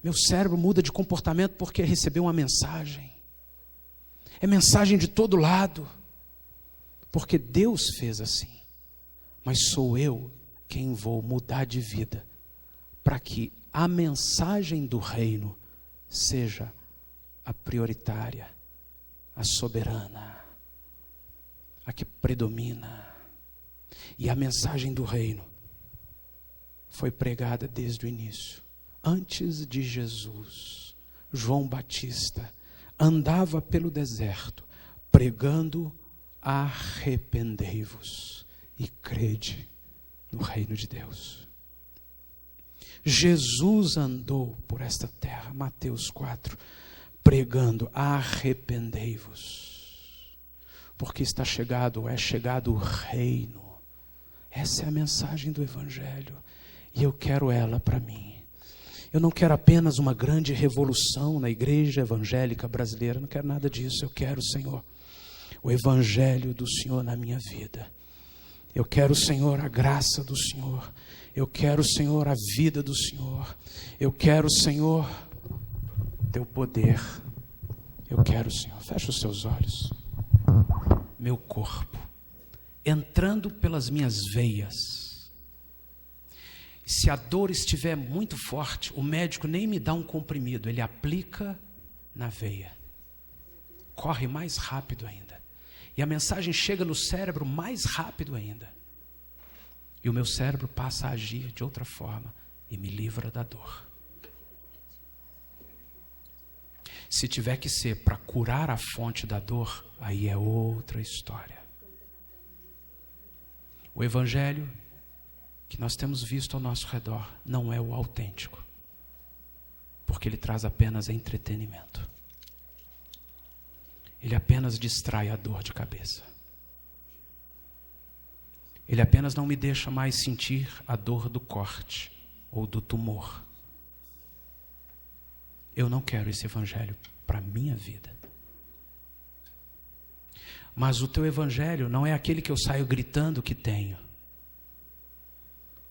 Meu cérebro muda de comportamento porque recebeu uma mensagem. É mensagem de todo lado, porque Deus fez assim. Mas sou eu quem vou mudar de vida, para que a mensagem do reino seja a prioritária, a soberana, a que predomina. E a mensagem do reino foi pregada desde o início. Antes de Jesus, João Batista andava pelo deserto, pregando: arrependei-vos e crede no reino de Deus. Jesus andou por esta terra, Mateus 4, pregando: arrependei-vos, porque está chegado, é chegado o reino. Essa é a mensagem do Evangelho, e eu quero ela para mim. Eu não quero apenas uma grande revolução na igreja evangélica brasileira, não quero nada disso. Eu quero, Senhor, o Evangelho do Senhor na minha vida. Eu quero, Senhor, a graça do Senhor. Eu quero, Senhor, a vida do Senhor. Eu quero, Senhor, teu poder. Eu quero, Senhor, fecha os seus olhos. Meu corpo, entrando pelas minhas veias. Se a dor estiver muito forte, o médico nem me dá um comprimido, ele aplica na veia. Corre mais rápido ainda. E a mensagem chega no cérebro mais rápido ainda. E o meu cérebro passa a agir de outra forma e me livra da dor. Se tiver que ser para curar a fonte da dor, aí é outra história. O Evangelho que nós temos visto ao nosso redor não é o autêntico, porque ele traz apenas entretenimento. Ele apenas distrai a dor de cabeça. Ele apenas não me deixa mais sentir a dor do corte ou do tumor. Eu não quero esse Evangelho para a minha vida. Mas o teu Evangelho não é aquele que eu saio gritando que tenho.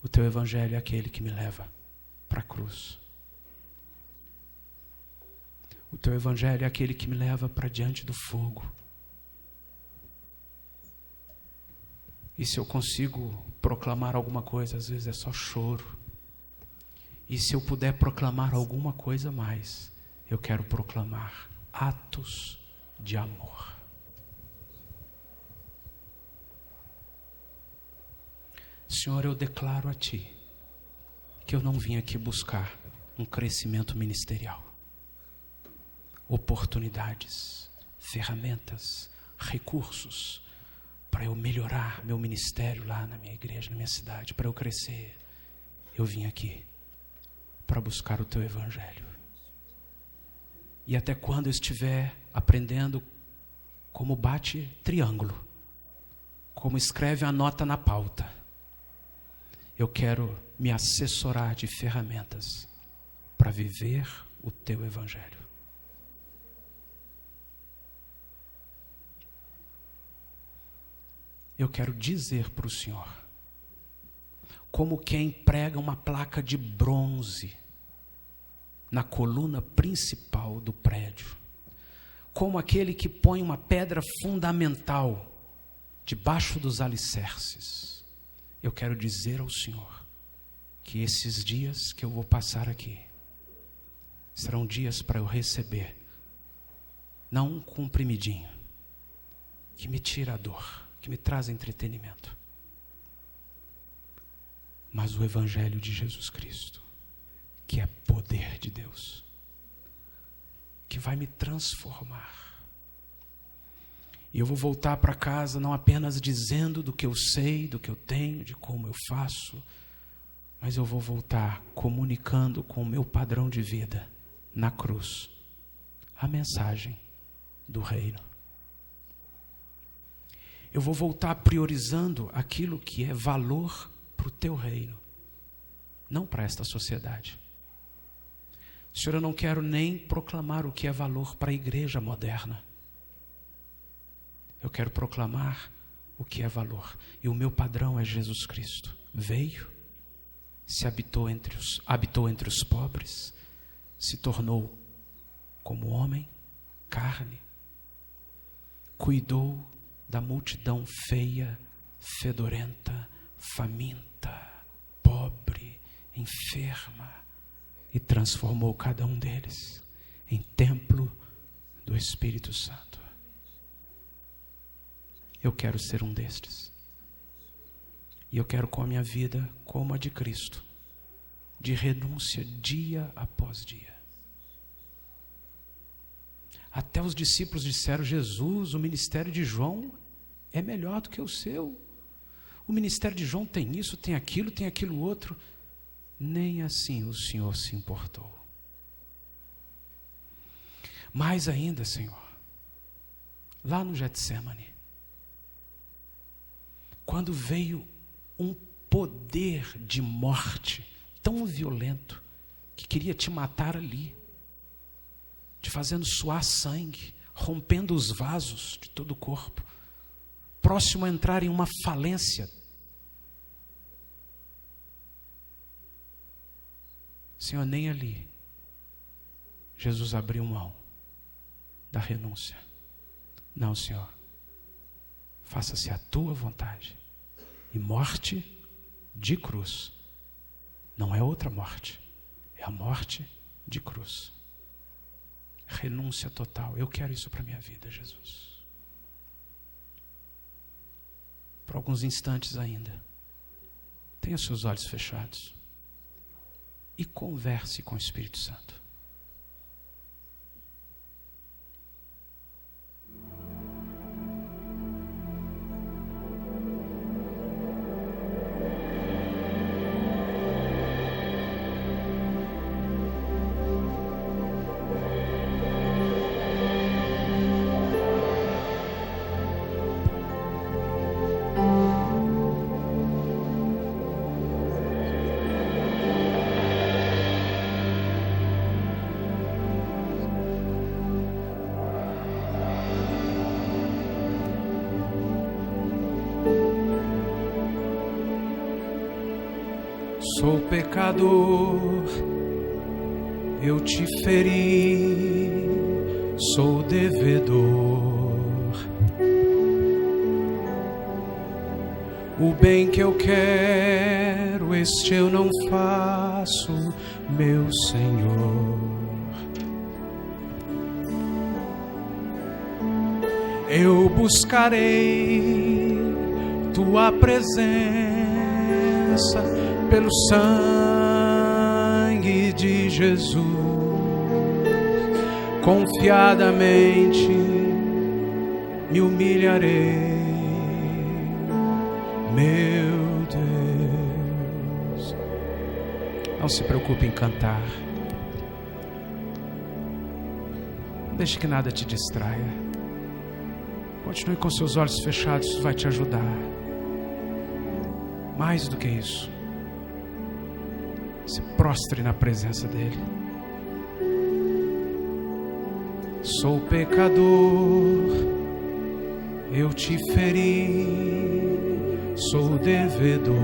O teu Evangelho é aquele que me leva para a cruz. O teu evangelho é aquele que me leva para diante do fogo. E se eu consigo proclamar alguma coisa, às vezes é só choro. E se eu puder proclamar alguma coisa mais, eu quero proclamar atos de amor. Senhor, eu declaro a Ti que eu não vim aqui buscar um crescimento ministerial, oportunidades, ferramentas, recursos para eu melhorar meu ministério lá na minha igreja, na minha cidade, para eu crescer. Eu vim aqui para buscar o Teu evangelho. E até quando eu estiver aprendendo como bate triângulo, como escreve a nota na pauta, eu quero me assessorar de ferramentas para viver o Teu evangelho. Eu quero dizer para o Senhor, como quem prega uma placa de bronze na coluna principal do prédio, como aquele que põe uma pedra fundamental debaixo dos alicerces. Eu quero dizer ao Senhor que esses dias que eu vou passar aqui serão dias para eu receber, não um comprimidinho que me tira a dor, que me traz entretenimento, mas o evangelho de Jesus Cristo, que é poder de Deus, que vai me transformar. E eu vou voltar para casa não apenas dizendo do que eu sei, do que eu tenho, de como eu faço, mas eu vou voltar comunicando com o meu padrão de vida na cruz a mensagem do reino. Eu vou voltar priorizando aquilo que é valor para o Teu reino, não para esta sociedade. Senhor, eu não quero nem proclamar o que é valor para a igreja moderna. Eu quero proclamar o que é valor. E o meu padrão é Jesus Cristo. Veio, se habitou entre os pobres, se tornou como homem, carne, cuidou da multidão feia, fedorenta, faminta, pobre, enferma, e transformou cada um deles em templo do Espírito Santo. Eu quero ser um destes. E eu quero com a minha vida, como a de Cristo, de renúncia dia após dia. Até os discípulos disseram: Jesus, o ministério de João é melhor do que o seu. O ministério de João tem isso, tem aquilo outro. Nem assim o Senhor se importou. Mais ainda, Senhor, lá no Getsêmani, quando veio um poder de morte tão violento que queria te matar ali, te fazendo suar sangue, rompendo os vasos de todo o corpo, próximo a entrar em uma falência. Senhor, nem ali Jesus abriu mão da renúncia. Não, Senhor, faça-se a Tua vontade. E morte de cruz não é outra morte, é a morte de cruz. Renúncia total. Eu quero isso para a minha vida, Jesus. Por alguns instantes ainda, tenha seus olhos fechados e converse com o Espírito Santo. Sou pecador, eu te feri, sou devedor. O bem que eu quero, este eu não faço, meu Senhor. Eu buscarei tua presença pelo sangue de Jesus. Confiadamente me humilharei, meu Deus. Não se preocupe em cantar. Não deixe que nada te distraia. Continue com seus olhos fechados, isso vai te ajudar. Mais do que isso, se prostre na presença dele. Sou pecador, eu te feri, sou devedor.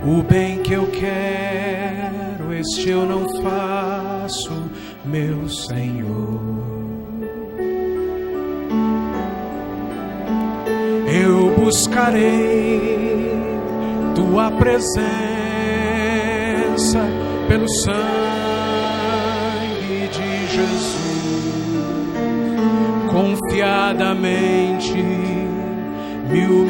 O bem que eu quero, este eu não faço, meu Senhor. Eu buscarei tua presença pelo sangue de Jesus. Confiadamente me humilharei,